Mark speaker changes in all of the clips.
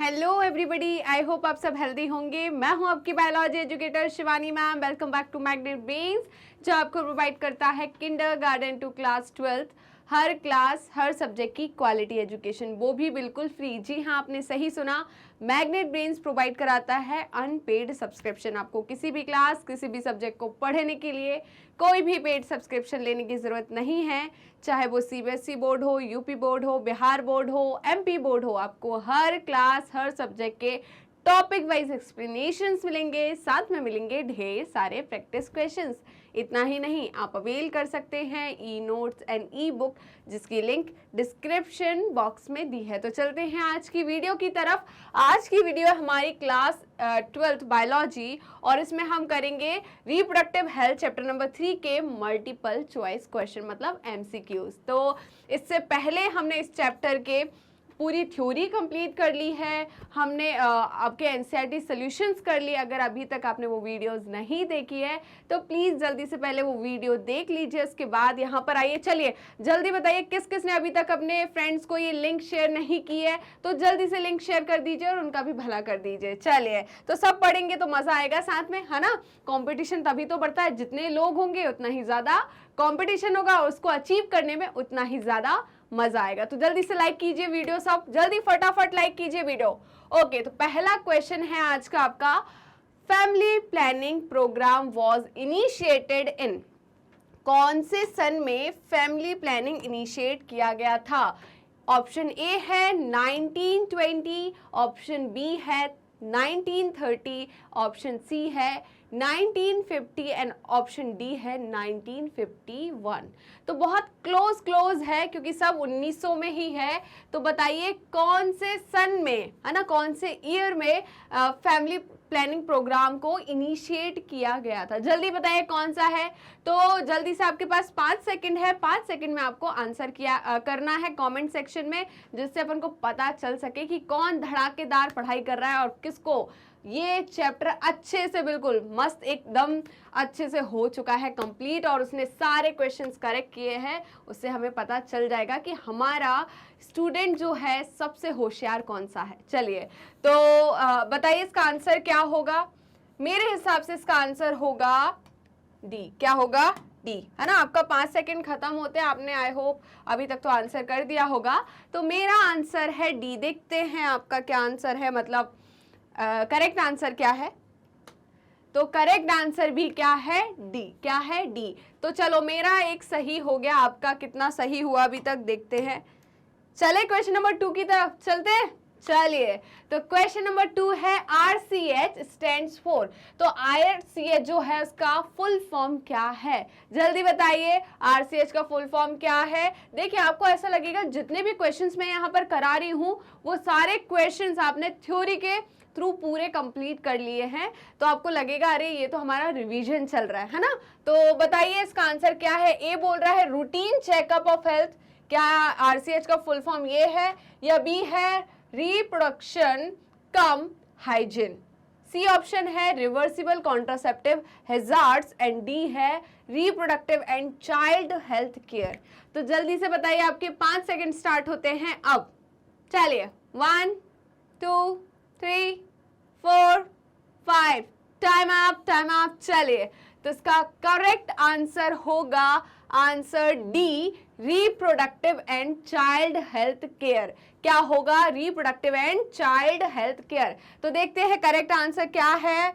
Speaker 1: Hello everybody, I hope आप सब healthy होंगे। मैं हूं आपकी biology educator Shivani ma'am. Welcome back to Magnet Brains, जो आपको प्रोवाइड करता है किंडरगार्टन टू क्लास 12 हर क्लास हर सब्जेक्ट की क्वालिटी एजुकेशन, वो भी बिल्कुल फ्री। जी हाँ, आपने सही सुना, मैग्नेट ब्रेन्स प्रोवाइड कराता है अनपेड सब्सक्रिप्शन। आपको किसी भी क्लास किसी भी सब्जेक्ट को पढ़ने के लिए कोई भी पेड सब्सक्रिप्शन लेने की ज़रूरत नहीं है। चाहे वो सीबीएसई बोर्ड हो, यूपी बोर्ड हो, बिहार बोर्ड हो, एमपी बोर्ड हो, आपको हर क्लास हर सब्जेक्ट के टॉपिक वाइज एक्सप्लेनेशंस मिलेंगे, साथ में मिलेंगे ढेर सारे प्रैक्टिस क्वेश्चंस। इतना ही नहीं, आप अवेल कर सकते हैं e notes and E book, जिसकी लिंक डिस्क्रिप्शन बॉक्स में दी है। तो चलते हैं आज की वीडियो की तरफ। आज की वीडियो हमारी क्लास 12th बायोलॉजी, और इसमें हम करेंगे रिप्रोडक्टिव हेल्थ चैप्टर नंबर 3 के मल्टीपल चॉइस क्वेश्चन, मतलब एमसीक्यूज। तो इससे पहले हमने इस चैप्टर के पूरी थ्योरी कंप्लीट कर ली है, हमने आपके एनसीईआरटी सॉल्यूशंस कर लिए। अगर अभी तक आपने वो वीडियोस नहीं देखी है तो प्लीज़ जल्दी से पहले वो वीडियो देख लीजिए, उसके बाद यहाँ पर आइए। चलिए जल्दी बताइए किस किस ने अभी तक अपने फ्रेंड्स को ये लिंक शेयर नहीं की है, तो जल्दी से लिंक शेयर कर दीजिए और उनका भी भला कर दीजिए। चलिए, तो सब पढ़ेंगे तो मज़ा आएगा साथ में, है ना। कॉम्पिटिशन तभी तो बढ़ता है, जितने लोग होंगे उतना ही ज़्यादा कॉम्पिटिशन होगा, उसको अचीव करने में उतना ही ज़्यादा मजा आएगा। तो जल्दी से लाइक कीजिए वीडियो, सब जल्दी फटाफट लाइक कीजिए वीडियो। ओके, तो पहला क्वेश्चन है आज का आपका, family planning programme was initiated in. कौन से सन में फैमिली प्लानिंग इनिशिएट किया गया था? ऑप्शन ए है 1920, ऑप्शन बी है 1930, ऑप्शन सी है 1950 एंड ऑप्शन डी है 1951। तो बहुत क्लोज है, क्योंकि सब 1900 में ही है। तो बताइए कौन से सन में, है ना, कौन से ईयर में फैमिली प्लानिंग प्रोग्राम को इनिशिएट किया गया था। जल्दी बताइए कौन सा है। तो जल्दी से, आपके पास 5 सेकंड है, 5 सेकंड में आपको आंसर करना है कमेंट सेक्शन में, जिससे अपन को पता चल सके कि कौन धड़ाकेदार पढ़ाई कर रहा है और किसको ये चैप्टर अच्छे से, बिल्कुल मस्त एकदम अच्छे से हो चुका है कंप्लीट, और उसने सारे क्वेश्चंस करेक्ट किए हैं। उससे हमें पता चल जाएगा कि हमारा स्टूडेंट जो है सबसे होशियार कौन सा है। चलिए, तो बताइए इसका आंसर क्या होगा। मेरे हिसाब से इसका आंसर होगा डी। क्या होगा? डी, है ना। आपका 5 सेकंड खत्म होते हैं, आपने आई होप अभी तक तो आंसर कर दिया होगा। तो मेरा आंसर है डी। देखते हैं आपका क्या आंसर है, मतलब करेक्ट आंसर क्या है। तो करेक्ट आंसर भी क्या है? डी। क्या है? डी। तो चलो, मेरा एक सही हो गया, आपका कितना सही हुआ अभी तक देखते हैं। चले क्वेश्चन नंबर 2 की तरफ चलते हैं। चलिए, तो क्वेश्चन नंबर 2 है RCH स्टैंड्स फॉर। तो RCH जो है उसका फुल फॉर्म क्या है? जल्दी बताइए RCH का फुल फॉर्म क्या है। देखिए, आपको ऐसा लगेगा जितने भी क्वेश्चंस मैं यहाँ पर करा रही हूँ वो सारे क्वेश्चंस आपने थ्योरी के थ्रू पूरे कंप्लीट कर लिए हैं, तो आपको लगेगा अरे ये तो हमारा रिवीजन चल रहा है ना। तो बताइए इसका आंसर क्या है। ए बोल रहा है रूटीन चेकअप ऑफ हेल्थ। क्या RCH का फुल फॉर्म ये है? या बी है reproduction cum hygiene? C option है reversible contraceptive hazards, and D है reproductive and child health care. तो जल्दी से बताइए, आपके 5 सेकंड स्टार्ट होते हैं अब। चलिए, 1 2 3 4 5, टाइम अप। चलिए, तो इसका करेक्ट आंसर होगा answer D, reproductive and child health care. क्या होगा? Reproductive and child health care. तो देखते हैं करेक्ट आंसर क्या है।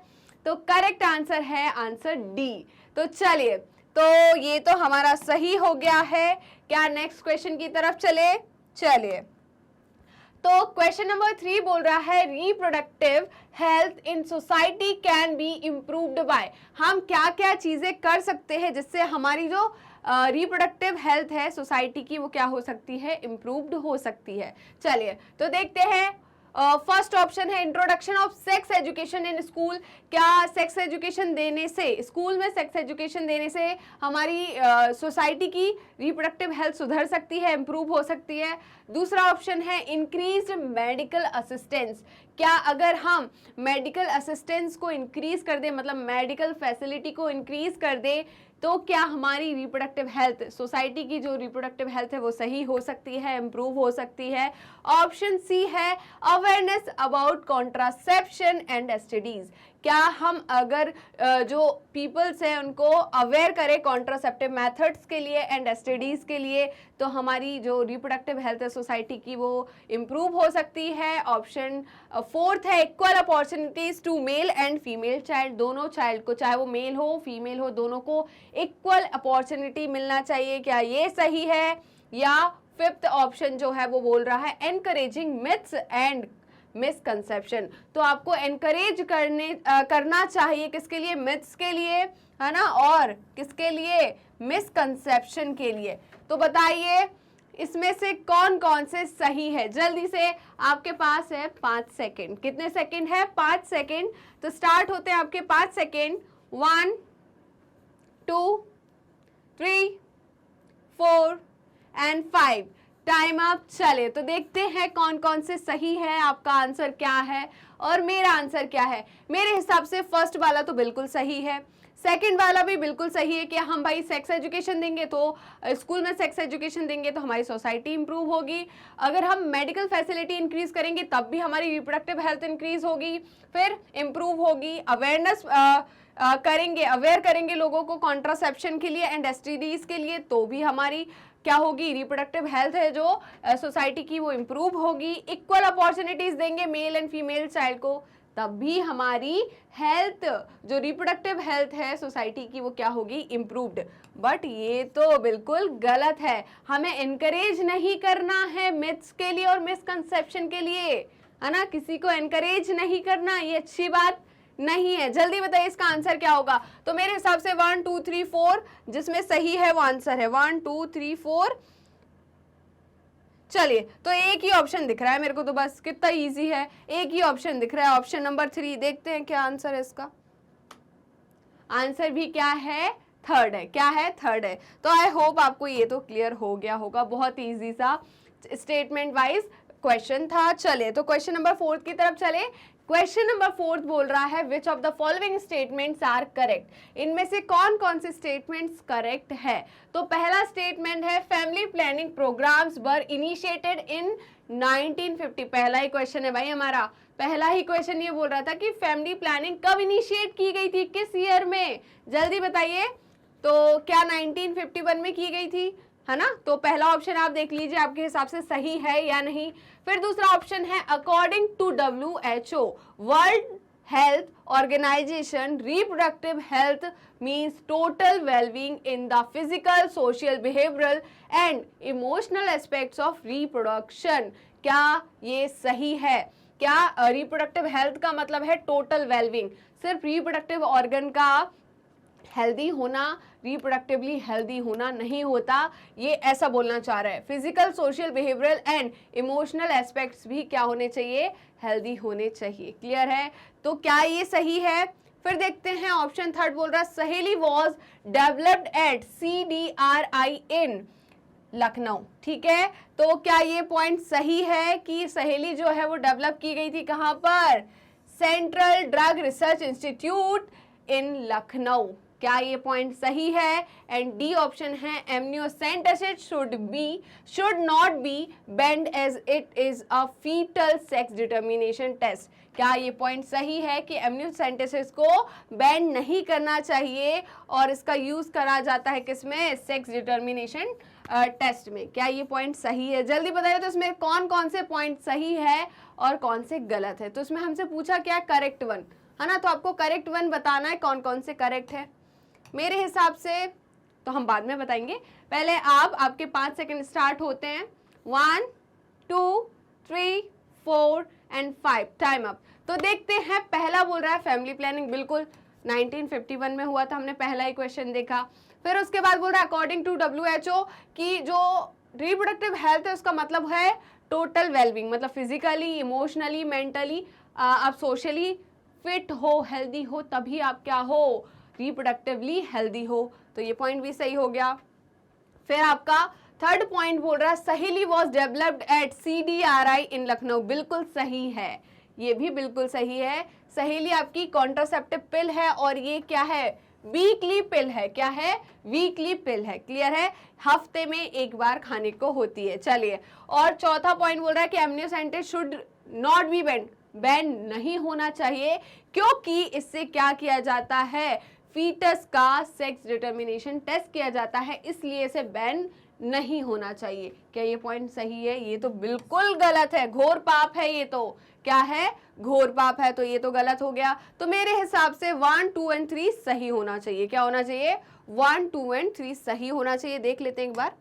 Speaker 1: तो करेक्ट आंसर है आंसर डी। तो चलिए, तो ये तो हमारा सही हो गया है। क्या नेक्स्ट क्वेश्चन की तरफ चले? चलिए, तो क्वेश्चन नंबर 3 बोल रहा है reproductive health in society can be improved by. हम क्या क्या चीजें कर सकते हैं जिससे हमारी जो रिप्रोडक्टिव हेल्थ है सोसाइटी की, वो क्या हो सकती है? इम्प्रूव्ड हो सकती है। चलिए, तो देखते हैं। फर्स्ट ऑप्शन है introduction of sex education in school. क्या सेक्स एजुकेशन देने से, स्कूल में सेक्स एजुकेशन देने से हमारी सोसाइटी की रिप्रोडक्टिव हेल्थ सुधर सकती है, इंप्रूव हो सकती है? दूसरा ऑप्शन है इंक्रीज्ड मेडिकल असिस्टेंस। क्या अगर हम मेडिकल असिस्टेंस को इंक्रीज कर दें, मतलब मेडिकल फैसिलिटी को इंक्रीज कर दें, तो क्या हमारी रिप्रोडक्टिव हेल्थ, सोसाइटी की जो रिप्रोडक्टिव हेल्थ है वो सही हो सकती है, इम्प्रूव हो सकती है? ऑप्शन सी है awareness about contraception and STDs. क्या हम अगर जो पीपल्स हैं उनको अवेयर करें कॉन्ट्रासेप्टिव मेथड्स के लिए एंड एसटीडीज के लिए, तो हमारी जो रिप्रोडक्टिव हेल्थ है सोसाइटी की वो इम्प्रूव हो सकती है। ऑप्शन फोर्थ है equal opportunities to male and female child. दोनों चाइल्ड को, चाहे वो मेल हो फीमेल हो, दोनों को इक्वल अपॉर्चुनिटी मिलना चाहिए। क्या ये सही है? या फिफ्थ ऑप्शन जो है वो बोल रहा है एनकरेजिंग मिथ्स एंड मिसकंसेप्शन। तो आपको एनकरेज करना चाहिए किसके लिए? मिथ्स के लिए, है ना, और किसके लिए? मिसकंसेप्शन के लिए। तो बताइए इसमें से कौन कौन से सही है? जल्दी से, आपके पास है 5 सेकेंड। कितने सेकेंड है? 5 सेकेंड। तो स्टार्ट होते हैं आपके 5 सेकेंड। 1 2 3 4 एंड 5। Time up. चले तो देखते हैं कौन कौन से सही है, आपका आंसर क्या है और मेरा आंसर क्या है। मेरे हिसाब से फर्स्ट वाला तो बिल्कुल सही है, सेकंड वाला भी बिल्कुल सही है कि हम भाई सेक्स एजुकेशन देंगे तो स्कूल में सेक्स एजुकेशन देंगे तो हमारी सोसाइटी इंप्रूव होगी। अगर हम मेडिकल फैसिलिटी इंक्रीज करेंगे तब भी हमारी रिप्रोडक्टिव हेल्थ इंक्रीज होगी, फिर इंप्रूव होगी। अवेयरनेस करेंगे, अवेयर करेंगे लोगों को कॉन्ट्रासेप्शन के लिए एंड एसटीडीज के लिए, तो भी हमारी क्या होगी? रिप्रोडक्टिव हेल्थ है जो सोसाइटी की वो इंप्रूव होगी। इक्वल अपॉर्चुनिटीज देंगे मेल एंड फीमेल चाइल्ड को, तब भी हमारी हेल्थ, जो रिप्रोडक्टिव हेल्थ है सोसाइटी की, वो क्या होगी? इम्प्रूव्ड। बट ये तो बिल्कुल गलत है। हमें एनकरेज नहीं करना है मिथ्स के लिए और मिसकंसेप्शन के लिए, है ना, किसी को एनकरेज नहीं करना, ये अच्छी बात नहीं है। जल्दी बताइए इसका आंसर क्या होगा। तो मेरे हिसाब से 1 2 3 4 जिसमें सही है वो आंसर है 1 2 3 4। चलिए तो एक ही ऑप्शन दिख रहा है मेरे को, तो बस कितना इजी है, एक ही ऑप्शन दिख रहा है, ऑप्शन नंबर 3। देखते हैं क्या आंसर है इसका। आंसर भी क्या है? थर्ड है। क्या है? थर्ड है। तो आई होप आपको ये तो क्लियर हो गया होगा। बहुत इजी सा स्टेटमेंट वाइज क्वेश्चन था। चले तो क्वेश्चन नंबर 4 की तरफ चले। क्वेश्चन नंबर 4 बोल रहा है which of the following statements are correct. इनमें से कौन कौन से स्टेटमेंट्स करेक्ट है? तो पहला स्टेटमेंट है family planning programmes were initiated in 1950। पहला ही क्वेश्चन है भाई हमारा, पहला ही क्वेश्चन ये बोल रहा था कि फैमिली प्लानिंग कब इनिशिएट की गई थी, किस ईयर में? जल्दी बताइए। तो क्या 1951 में की गई थी, है ना? तो पहला ऑप्शन आप देख लीजिए आपके हिसाब से सही है या नहीं। फिर दूसरा ऑप्शन है according to WHO world health organisation reproductive health means total wellbeing in the physical social behavioural and emotional aspects of reproduction. क्या ये सही है? क्या रिप्रोडक्टिव हेल्थ का मतलब है टोटल वेलबींग, सिर्फ रिप्रोडक्टिव ऑर्गन का हेल्दी होना, रिप्रोडक्टिवली हेल्दी होना नहीं होता, ये ऐसा बोलना चाह रहा है। Physical social behavioural and emotional aspects भी क्या होने चाहिए? हेल्दी होने चाहिए। क्लियर है? तो क्या ये सही है? फिर देखते हैं ऑप्शन थर्ड बोल रहा है सहेली वॉज डेवलप्ड एट CDRI इन लखनऊ। ठीक है, तो क्या ये पॉइंट सही है कि सहेली जो है वो डेवलप की गई थी कहां पर? Central drug research institute in Lucknow. क्या ये पॉइंट सही है? एंड डी ऑप्शन है amniocentesis should not be banned as it is a foetal sex determination test. क्या ये पॉइंट सही है कि एमनियोसेंटेसिस को बेंड नहीं करना चाहिए और इसका यूज करा जाता है किसमें? सेक्स डिटर्मिनेशन टेस्ट में। क्या ये पॉइंट सही है? जल्दी बताइए तो इसमें कौन कौन से पॉइंट सही है और कौन से गलत है। तो इसमें हमसे पूछा क्या? करेक्ट वन, है ना? तो आपको करेक्ट वन बताना है कौन कौन से करेक्ट है। मेरे हिसाब से तो हम बाद में बताएंगे, पहले आपके 5 सेकंड स्टार्ट होते हैं। 1 2 3 4 एंड 5। Time up. तो देखते हैं, पहला बोल रहा है फैमिली प्लानिंग, बिल्कुल 1951 में हुआ था, हमने पहला ही क्वेश्चन देखा। फिर उसके बाद बोल रहा है अकॉर्डिंग टू WHO कि जो रिप्रोडक्टिव हेल्थ है उसका मतलब है टोटल वेलबींग, मतलब फिजिकली, इमोशनली, मेंटली, आप सोशली फिट हो, हेल्दी हो, तभी आप क्या हो? रिप्रोडक्टिवली हेल्दी हो। तो ये पॉइंट भी सही हो गया। फिर आपका थर्ड पॉइंट बोल रहा है सहेली वॉज डेवलप्ड एट CDRI इन लखनऊ। बिल्कुल सही है, ये भी बिल्कुल सही है। सहेली आपकी कॉन्ट्रासेप्टिव पिल है और ये क्या है? वीकली पिल है। क्या है? वीकली पिल है। क्लियर है? हफ्ते में एक बार खाने को होती है। चलिए, और चौथा पॉइंट बोल रहा है कि amniocentesis should not B ban, ban नहीं होना चाहिए, क्योंकि इससे क्या किया जाता है, फीटस का सेक्स डिटर्मिनेशन टेस्ट किया जाता है, इसलिए इसे बैन नहीं होना चाहिए। क्या ये पॉइंट सही है? ये तो बिल्कुल गलत है, घोर पाप है ये तो। क्या है? घोर पाप है, तो ये तो गलत हो गया। तो मेरे हिसाब से 1, 2 एंड 3 सही होना चाहिए। क्या होना चाहिए? 1, 2 एंड 3 सही होना चाहिए। देख लेते हैं एक बार,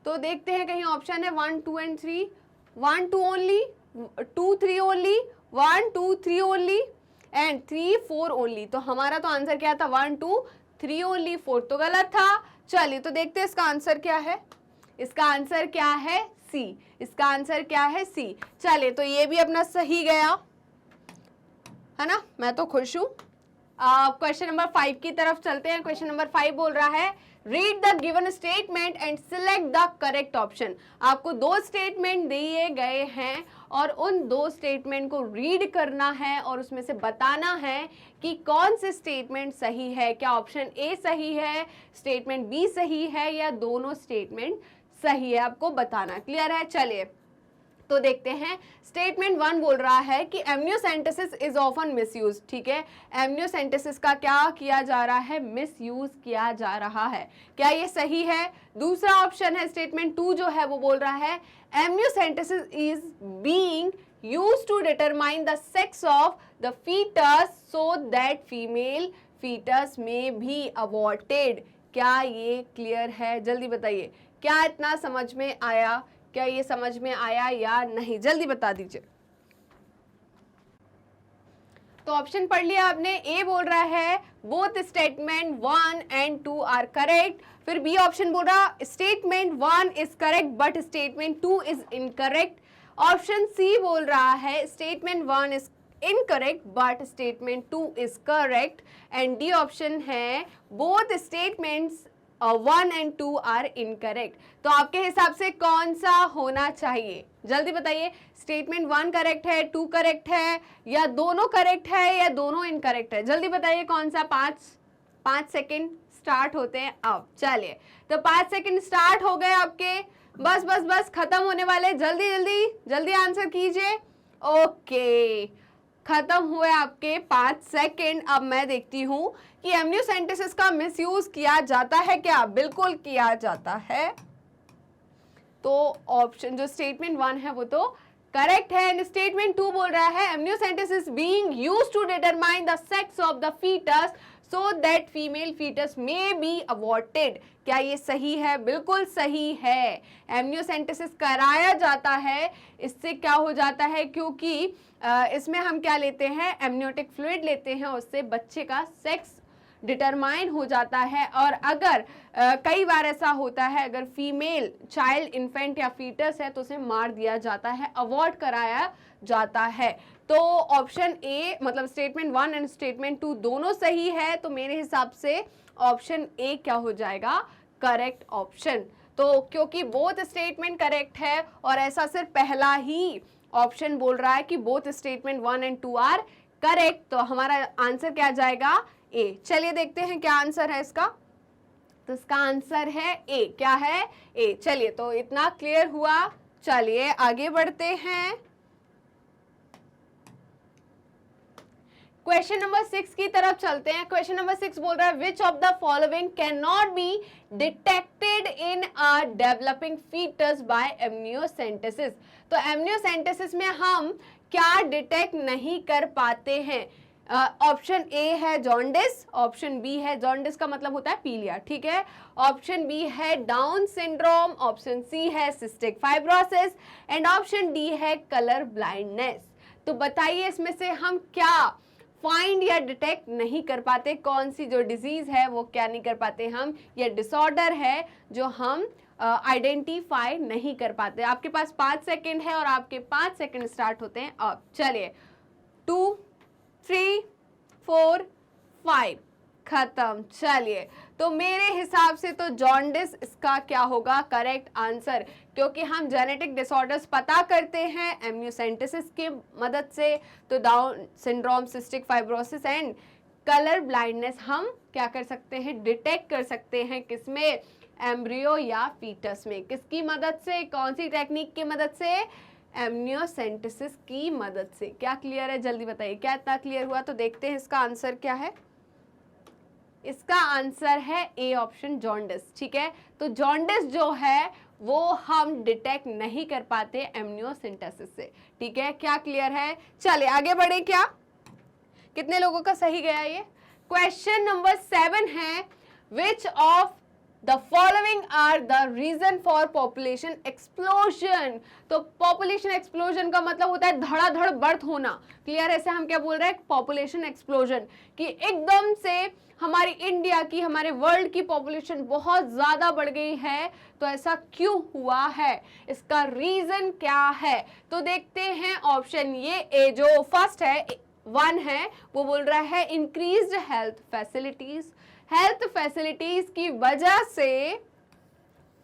Speaker 1: तो देखते हैं कहीं ऑप्शन है 1, 2 and 3, 1, 2 only, 2, 3 only, 1, 2, 3 only and 3, 4 only. तो हमारा तो आंसर क्या था? 1, 2, 3 ओनली, 4 तो गलत था। चलिए, तो देखते हैं इसका आंसर क्या है। इसका आंसर क्या है? सी। इसका आंसर क्या है? सी। चलिए, तो ये भी अपना सही गया, है ना? मैं तो खुश हूं। क्वेश्चन नंबर 5 की तरफ चलते हैं। क्वेश्चन नंबर 5 बोल रहा है, read the given statement and select the correct option. आपको 2 स्टेटमेंट दिए गए हैं और उन 2 स्टेटमेंट को रीड करना है और उसमें से बताना है कि कौन से स्टेटमेंट सही है। क्या ऑप्शन ए सही है, स्टेटमेंट बी सही है, या दोनों स्टेटमेंट सही है, आपको बताना। क्लियर है? चलिए, तो देखते हैं। स्टेटमेंट 1 बोल रहा है कि एमनियोसेंटेसिस इज ऑफन मिसयूज। ठीक है, एमनियोसेंटेसिस का क्या किया जा रहा है? मिसयूज किया जा रहा है। क्या ये सही है? दूसरा ऑप्शन है, स्टेटमेंट 2 जो है वो बोल रहा है amniocentesis is being used to determine the sex of the foetus so that female foetus may be aborted. क्या ये क्लियर है? जल्दी बताइए, क्या इतना समझ में आया? क्या ये समझ में आया या नहीं? जल्दी बता दीजिए। तो ऑप्शन पढ़ लिया आपने। ए बोल रहा है both statement 1 and 2 are correct. फिर बी ऑप्शन बोल रहा statement 1 is correct but statement 2 is incorrect. Option C बोल रहा है statement 1 is incorrect but statement 2 is correct. And D option है both statements 1 and 2 are incorrect. तो आपके हिसाब से कौन सा होना चाहिए? जल्दी बताइए। स्टेटमेंट 1 करेक्ट है, 2 करेक्ट है, या दोनों करेक्ट है, या दोनों इनकरेक्ट है? जल्दी बताइए कौन सा। 5 सेकेंड स्टार्ट होते हैं अब। चलिए, तो 5 सेकेंड स्टार्ट हो गए आपके। बस बस बस खत्म होने वाले। जल्दी जल्दी जल्दी आंसर कीजिए। ओके, खत्म हुए आपके 5 सेकेंड। अब मैं देखती हूं कि एमनियोसेंटेसिस का मिसयूज किया जाता है क्या? बिल्कुल किया जाता है। तो ऑप्शन जो स्टेटमेंट 1 है वो तो करेक्ट है। एंड स्टेटमेंट 2 बोल रहा है amniocentesis being used to determine the sex of the foetus so that female foetus may be aborted. क्या ये सही है? बिल्कुल सही है। एमनियोसेंटेसिस कराया जाता है, इससे क्या हो जाता है, क्योंकि इसमें हम क्या लेते हैं? एमनियोटिक फ्लूइड लेते हैं, उससे बच्चे का सेक्स डिटरमाइन हो जाता है। और अगर कई बार ऐसा होता है, अगर फीमेल चाइल्ड इन्फेंट या फीटस है तो उसे मार दिया जाता है, अवॉर्ड कराया जाता है। तो ऑप्शन ए मतलब स्टेटमेंट 1 एंड स्टेटमेंट 2 दोनों सही है। तो मेरे हिसाब से ऑप्शन ए क्या हो जाएगा? Correct option. तो क्योंकि बोथ स्टेटमेंट करेक्ट है और ऐसा सिर्फ पहला ही ऑप्शन बोल रहा है कि both statement 1 and 2 are correct, तो हमारा आंसर क्या जाएगा? ए। चलिए देखते हैं क्या आंसर है इसका। तो इसका आंसर है ए। क्या है? ए। चलिए, तो इतना क्लियर हुआ। चलिए आगे बढ़ते हैं। क्वेश्चन नंबर 6 की तरफ चलते हैं। क्वेश्चन नंबर 6 बोल रहा है which of the following can not be detected in a developing foetus by amniocentesis. तो एमनियोसेंटेसिस में हम क्या डिटेक्ट नहीं कर पाते हैं? ऑप्शन ए है जॉन्डिस, ऑप्शन बी है जॉन्डिस का मतलब होता है पीलिया, ठीक है। ऑप्शन बी है डाउन सिंड्रोम, ऑप्शन सी है cystic fibrosis and option D है कलर ब्लाइंडनेस। तो बताइए इसमें से हम क्या फाइंड या डिटेक्ट नहीं कर पाते? कौन सी जो डिजीज है वो क्या नहीं कर पाते हम? ये डिसऑर्डर है जो हम आइडेंटिफाई नहीं कर पाते। आपके पास 5 सेकेंड है और आपके 5 सेकेंड स्टार्ट होते हैं अब। चलिए 2, 3, 4, 5 खत्म। चलिए, तो मेरे हिसाब से तो जॉन्डिस इसका क्या होगा? करेक्ट आंसर, क्योंकि हम जेनेटिक डिसऑर्डर्स पता करते हैं एमनियोसेंटेसिस की मदद से। तो down syndrome, cystic fibrosis and colour blindness हम क्या कर सकते हैं, डिटेक्ट कर सकते हैं, किसमें, एम्ब्रियो या फीटस में। किसकी मदद से, कौन सी टेक्निक की मदद से, एमनियोसेंटेसिस की मदद से। क्या क्लियर है, जल्दी बताइए, क्या इतना क्लियर हुआ? तो देखते हैं इसका आंसर क्या है। इसका आंसर है ए ऑप्शन, जॉन्डिस। ठीक है, तो जॉन्डिस जो है वो हम डिटेक्ट नहीं कर पाते एमनियोसेंटेसिस से। ठीक है, क्या क्लियर है? चलिए आगे बढ़े। क्या कितने लोगों का सही गया ये? क्वेश्चन नंबर 7 है, which of the following are the reason for population explosion. तो पॉपुलेशन एक्सप्लोजन का मतलब होता है धड़ाधड़ बर्थ होना। क्लियर है? ऐसे हम क्या बोल रहे हैं, पॉपुलेशन एक्सप्लोजन, कि एकदम से हमारी इंडिया की, हमारे वर्ल्ड की पॉपुलेशन बहुत ज्यादा बढ़ गई है। तो ऐसा क्यों हुआ है, इसका रीजन क्या है? तो देखते हैं ऑप्शन ये ए जो फर्स्ट है, 1 है, वो बोल रहा है increased health facilities. Health facilities की वजह से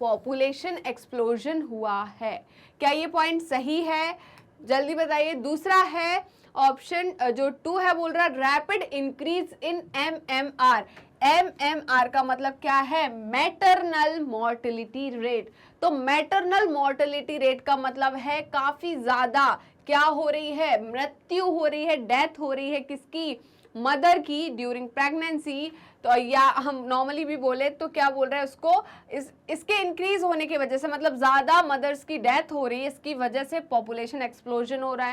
Speaker 1: पॉपुलेशन एक्सप्लोजन हुआ है। क्या ये पॉइंट सही है, जल्दी बताइए। दूसरा है ऑप्शन जो 2 है, बोल रहा है rapid increase in MMR. MMR का मतलब क्या है, मैटरनल मोर्टेलिटी रेट। तो मैटरनल मोर्टेलिटी रेट का मतलब है काफी ज्यादा क्या हो रही है, मृत्यु हो रही है, डेथ हो रही है, किसकी, मदर की, ड्यूरिंग प्रेगनेंसी। तो या हम नॉर्मली भी बोले तो क्या बोल रहे हैं उसको, इसके इंक्रीज होने की वजह से, मतलब ज्यादा मदर्स की डेथ हो रही है, इसकी वजह से पॉपुलेशन एक्सप्लोजन हो रहा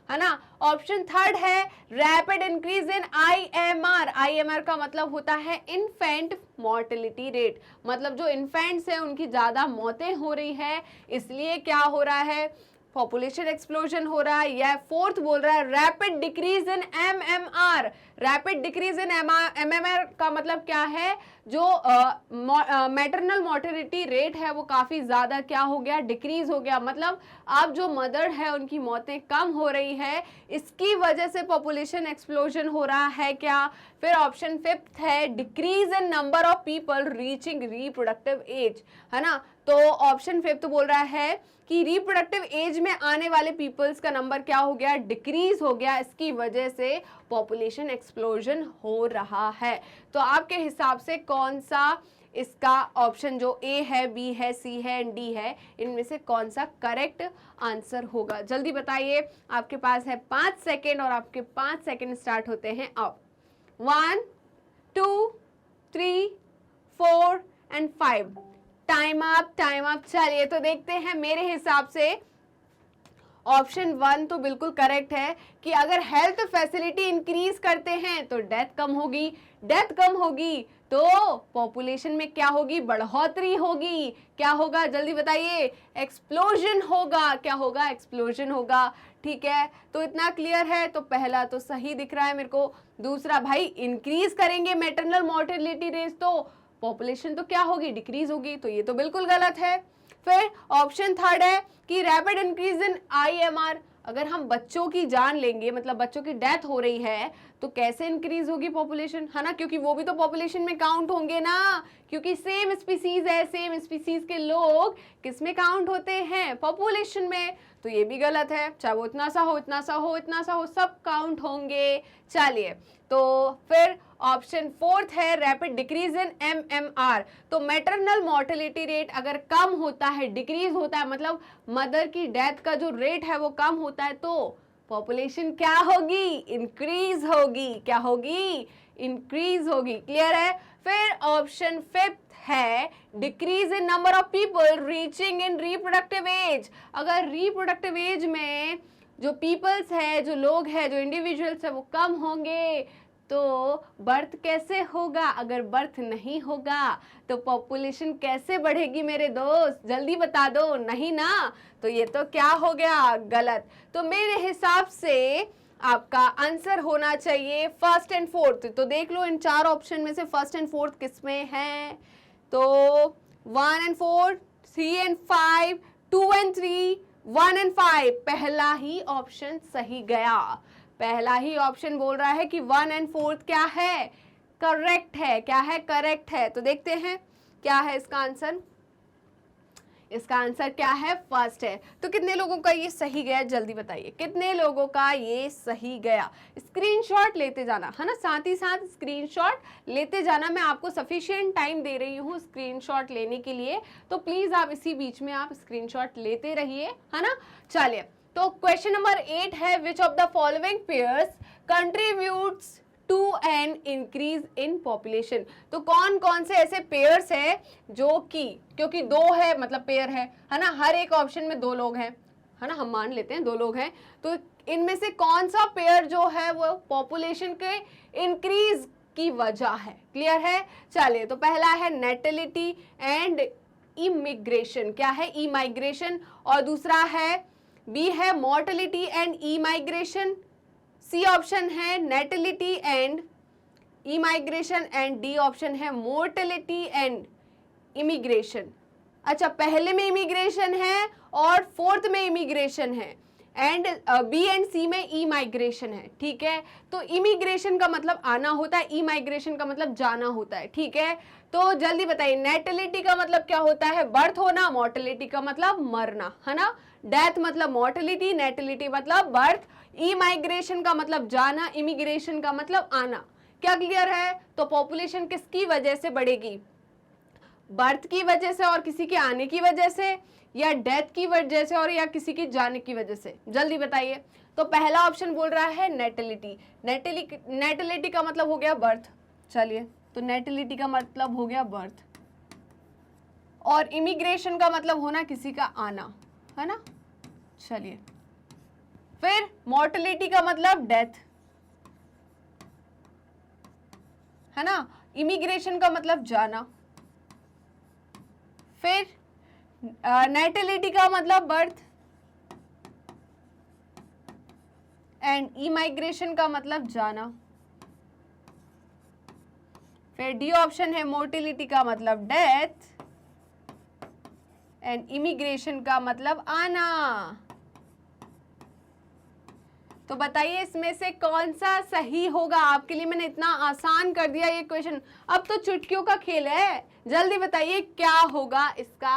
Speaker 1: है ना। ऑप्शन 3 है rapid increase in IMR. IMR का मतलब होता है इन्फेंट मोर्टेलिटी रेट, मतलब जो इन्फेंट्स है उनकी ज्यादा मौतें हो रही है, इसलिए क्या हो रहा है, पॉपुलेशन एक्सप्लोजन हो रहा है। या 4th बोल रहा है rapid decrease in MMR. Rapid decrease in MMR का मतलब क्या है, जो मैटरनल मोर्टेलिटी रेट है वो काफी ज्यादा क्या हो गया, डिक्रीज हो गया, मतलब अब जो मदर है उनकी मौतें कम हो रही है, इसकी वजह से पॉपुलेशन एक्सप्लोजन हो रहा है। क्या, फिर ऑप्शन 5th है decrease in number of people reaching reproductive age, है ना। तो ऑप्शन 5th बोल रहा है कि रिप्रोडक्टिव एज में आने वाले पीपल्स का नंबर क्या हो गया, डिक्रीज हो गया, इसकी वजह से पॉपुलेशन एक्सप्लोजन हो रहा है। तो आपके हिसाब से कौन सा इसका ऑप्शन जो ए है, बी है, सी है एंड डी है, इनमें से कौन सा करेक्ट आंसर होगा, जल्दी बताइए। आपके पास है 5 सेकेंड और आपके 5 सेकेंड स्टार्ट होते हैं अब। 1 2 3 4 and 5। Time up, time up. चलिए तो देखते हैं, मेरे हिसाब से ऑप्शन 1 तो बिल्कुल करेक्ट है कि अगर हेल्थ फैसिलिटी इंक्रीज करते हैं तो डेथ कम होगी, डेथ कम होगी तो पॉपुलेशन में क्या होगी, बढ़ोतरी होगी। क्या होगा, जल्दी बताइए, एक्सप्लोजन होगा। क्या होगा, एक्सप्लोजन होगा। ठीक है, तो इतना क्लियर है। तो पहला तो सही दिख रहा है मेरे को। दूसरा, भाई इंक्रीज करेंगे मैटरनल मोर्टेलिटी रेट तो पॉपुलेशन तो क्या होगी, डिक्रीज होगी, तो ये तो बिल्कुल गलत है। फिर ऑप्शन 3 है कि रैपिड इंक्रीज इन आईएमआर। अगर हम बच्चों की जान लेंगे, मतलब बच्चों की डेथ हो रही है, तो कैसे इंक्रीज होगी पॉपुलेशन, है ना, क्योंकि वो भी तो पॉपुलेशन में काउंट होंगे ना, क्योंकि सेम स्पीसीज है, सेम स्पीसीज के लोग किस में काउंट होते हैं, पॉपुलेशन में। तो ये भी गलत है, चाहे वो इतना सा हो, इतना सा हो, इतना सा हो, सब काउंट होंगे। चलिए, तो फिर ऑप्शन 4th है रैपिड डिक्रीज इन एमएमआर। तो मैटरनल मोर्टेलिटी रेट अगर कम होता है, डिक्रीज होता है, मतलब मदर की डेथ का जो रेट है वो कम होता है, तो पॉपुलेशन क्या होगी, इंक्रीज होगी। क्या होगी, इंक्रीज होगी। क्लियर है। फिर ऑप्शन 5th है decrease in number of people reaching in reproductive age. अगर रिप्रोडक्टिव एज में जो पीपल्स है, जो लोग हैं, जो इंडिविजुअल्स है, वो कम होंगे तो बर्थ कैसे होगा, अगर बर्थ नहीं होगा तो पॉपुलेशन कैसे बढ़ेगी मेरे दोस्त, जल्दी बता दो, नहीं ना, तो ये तो क्या हो गया, गलत। तो मेरे हिसाब से आपका आंसर होना चाहिए 1st एंड 4th। तो देख लो इन 4 ऑप्शन में से 1st एंड 4th किस में है, तो 1 एंड 4, 3 एंड 5, 2 एंड 3, 1 एंड 5, पहला ही ऑप्शन सही गया। पहला ही ऑप्शन बोल रहा है कि 1 एंड 4th क्या है, करेक्ट है। क्या है, करेक्ट है। तो देखते हैं क्या है इसका आंसर। इसका आंसर क्या है? फर्स्ट है। तो कितने लोगों का ये सही गया, जल्दी बताइए, कितने लोगों का ये सही गया? स्क्रीनशॉट लेते जाना है ना, साथ ही साथ स्क्रीनशॉट लेते जाना। मैं आपको सफिशिएंट टाइम दे रही हूँ स्क्रीनशॉट लेने के लिए, तो प्लीज आप इसी बीच में आप स्क्रीनशॉट लेते रहिए, है ना। चलिए, तो क्वेश्चन नंबर 8 है, which of the following pairs contributes to an increase in population. तो कौन कौन से ऐसे पेयर्स है जो कि, क्योंकि दो है मतलब पेयर है ना, हर एक ऑप्शन में दो लोग हैं, है ना, हम मान लेते हैं दो लोग हैं, तो इनमें से कौन सा पेयर जो है वो पॉपुलेशन के इंक्रीज की वजह है? क्लियर है? चलिए, तो पहला है नेटेलिटी एंड इमिग्रेशन, क्या है? इमाइग्रेशन। और दूसरा है, बी है mortality and emigration, C option है natality and emigration, and D option है मोर्टेलिटी एंड इमिग्रेशन। अच्छा, पहले में इमिग्रेशन है और फोर्थ में इमिग्रेशन है, एंड बी एंड सी में ई माइग्रेशन है, ठीक है। तो इमिग्रेशन का मतलब आना होता है, ई माइग्रेशन का मतलब जाना होता है, ठीक है। तो जल्दी बताइए, नेटेलिटी का मतलब क्या होता है? बर्थ होना, मोर्टेलिटी का मतलब मरना, है ना। डेथ मतलब मोर्टेलिटी, नेटेलिटी मतलब बर्थ, ई माइग्रेशन का मतलब जाना, इमिग्रेशन का मतलब आना। क्या क्लियर है? तो पॉपुलेशन किसकी वजह से बढ़ेगी? बर्थ की वजह से और किसी के आने की वजह से, या डेथ की वजह से और या किसी के जाने की वजह से? जल्दी बताइए। तो पहला ऑप्शन बोल रहा है नेटेलिटी। नेटेलिटी का मतलब हो गया बर्थ। चलिए, तो नेटेलिटी का मतलब हो गया बर्थ, और इमिग्रेशन का मतलब होना किसी का आना, है ना। चलिए, फिर मॉर्टेलिटी का मतलब डेथ, है ना। इमिग्रेशन का मतलब जाना, फिर नेटेलिटी का मतलब बर्थ, एंड इमाइग्रेशन का मतलब जाना, फिर डी ऑप्शन है मोर्टेलिटी का मतलब डेथ, एंड इमिग्रेशन का मतलब आना। तो बताइए इसमें से कौन सा सही होगा? आपके लिए मैंने इतना आसान कर दिया ये क्वेश्चन, अब तो चुटकियों का खेल है। जल्दी बताइए क्या होगा इसका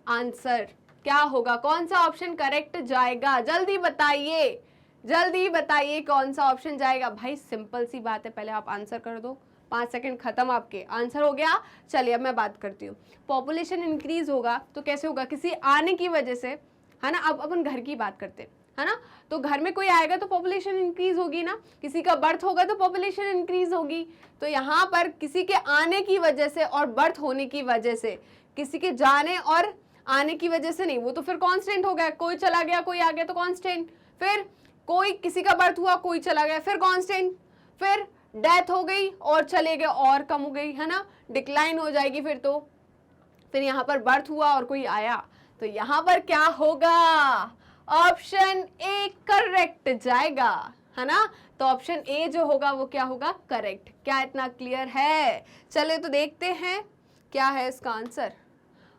Speaker 1: आंसर, क्या होगा, कौन सा ऑप्शन करेक्ट जाएगा? जल्दी बताइए, जल्दी बताइए कौन सा ऑप्शन जाएगा। भाई सिंपल सी बात है, पहले आप आंसर कर दो, 5 सेकंड खत्म, आपके आंसर हो गया। चलिए, अब मैं बात करती हूँ। पॉपुलेशन इंक्रीज होगा तो कैसे होगा? किसी आने की वजह से, है ना। अब अपन घर की बात करते हैं, है ना। तो घर में कोई आएगा तो पॉपुलेशन इंक्रीज होगी ना, किसी का बर्थ होगा तो पॉपुलेशन इंक्रीज होगी। तो यहाँ पर किसी के आने की वजह से और बर्थ होने की वजह से, किसी के जाने और आने की वजह से नहीं, वो तो फिर कांस्टेंट हो गया, कोई चला गया कोई आ गया तो कांस्टेंट, फिर कोई किसी का बर्थ हुआ कोई चला गया फिर कांस्टेंट, फिर डेथ हो गई और चले गए और कम हो गई, है ना, डिक्लाइन हो जाएगी। फिर यहाँ पर बर्थ हुआ और कोई आया, तो यहाँ पर क्या होगा? ऑप्शन ए करेक्ट जाएगा, है ना। तो ऑप्शन ए जो होगा वो क्या होगा? करेक्ट। क्या इतना क्लियर है? चलिए तो देखते हैं क्या है इसका आंसर।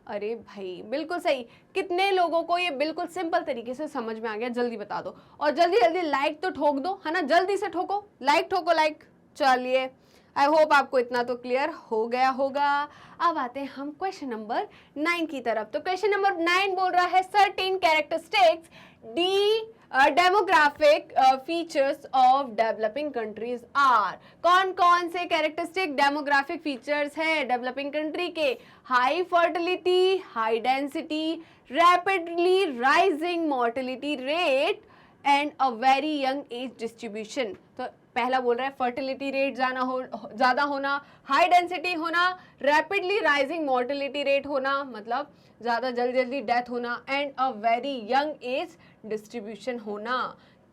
Speaker 1: अरे भाई बिल्कुल सही। कितने लोगों को ये बिल्कुल सिंपल तरीके से समझ में आ गया? जल्दी बता दो, और जल्दी जल्दी लाइक तो ठोक दो, है ना, जल्दी से ठोको, लाइक ठोको, लाइक। चलिए, आई होप आपको इतना तो क्लियर हो गया होगा। अब आते हैं हम क्वेश्चन नंबर 9 की तरफ। तो क्वेश्चन नंबर 9 बोल रहा है, certain characteristics the demographic features of developing countries are. कौन कौन से कैरेक्टरिस्टिक डेमोग्राफिक फीचर्स हैं डेवलपिंग कंट्री के? High fertility, high density, rapidly rising mortality rate, and a very young age distribution. तो पहला बोल रहा है फर्टिलिटी रेट ज़्यादा होना, हाई डेंसिटी होना, रैपिडली राइजिंग मोर्टेलिटी रेट होना, मतलब ज़्यादा जल्दी डेथ होना, and a very young age distribution होना।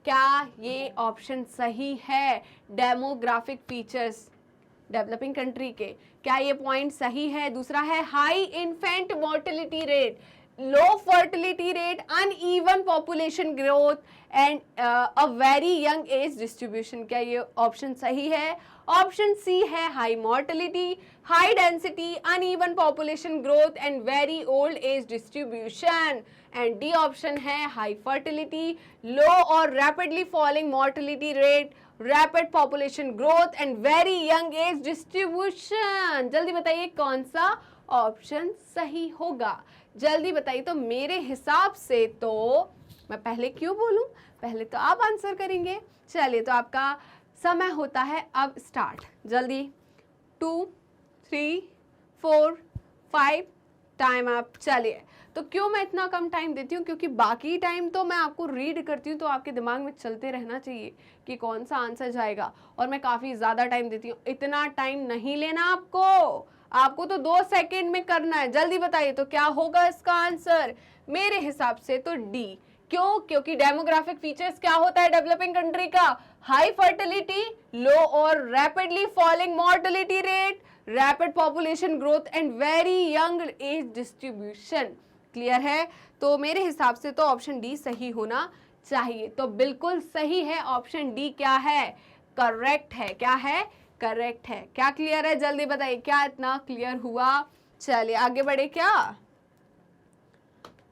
Speaker 1: क्या ये ऑप्शन सही है? डेमोग्राफिक फीचर्स डेवलपिंग कंट्री के, क्या ये पॉइंट सही है? दूसरा है high infant mortality rate, low fertility rate, uneven population growth, and a very young age distribution. क्या ये ऑप्शन सही है? ऑप्शन सी है high mortality, high density, uneven population growth, and very old age distribution. And D option है high fertility, लो और rapidly falling mortality rate, rapid population growth, and very young age distribution. जल्दी बताइए कौन सा option सही होगा? जल्दी बताइए। तो मेरे हिसाब से तो मैं पहले क्यों बोलूं, पहले तो आप आंसर करेंगे। चलिए, तो आपका समय होता है अब स्टार्ट। जल्दी 2 3 4 5 टाइम अप। चलिए, तो क्यों मैं इतना कम टाइम देती हूँ, क्योंकि बाकी टाइम तो मैं आपको रीड करती हूँ, तो आपके दिमाग में चलते रहना चाहिए कि कौन सा आंसर जाएगा, और मैं काफ़ी ज़्यादा टाइम देती हूँ। इतना टाइम नहीं लेना आपको, आपको तो 2 सेकेंड में करना है। जल्दी बताइए, तो क्या होगा इसका आंसर? मेरे हिसाब से तो डी। क्यों? क्योंकि डेमोग्राफिक फीचर्स क्या होता है डेवलपिंग कंट्री का? हाई फर्टिलिटी, लो और rapidly falling mortality rate, rapid population growth and very young age distribution. Clear है? तो मेरे हिसाब से तो ऑप्शन डी सही होना चाहिए। तो बिल्कुल सही है, ऑप्शन डी क्या है? करेक्ट है। क्या है? करेक्ट है। क्या क्लियर है? जल्दी बताइए, क्या इतना क्लियर हुआ? चलिए आगे बढ़े क्या?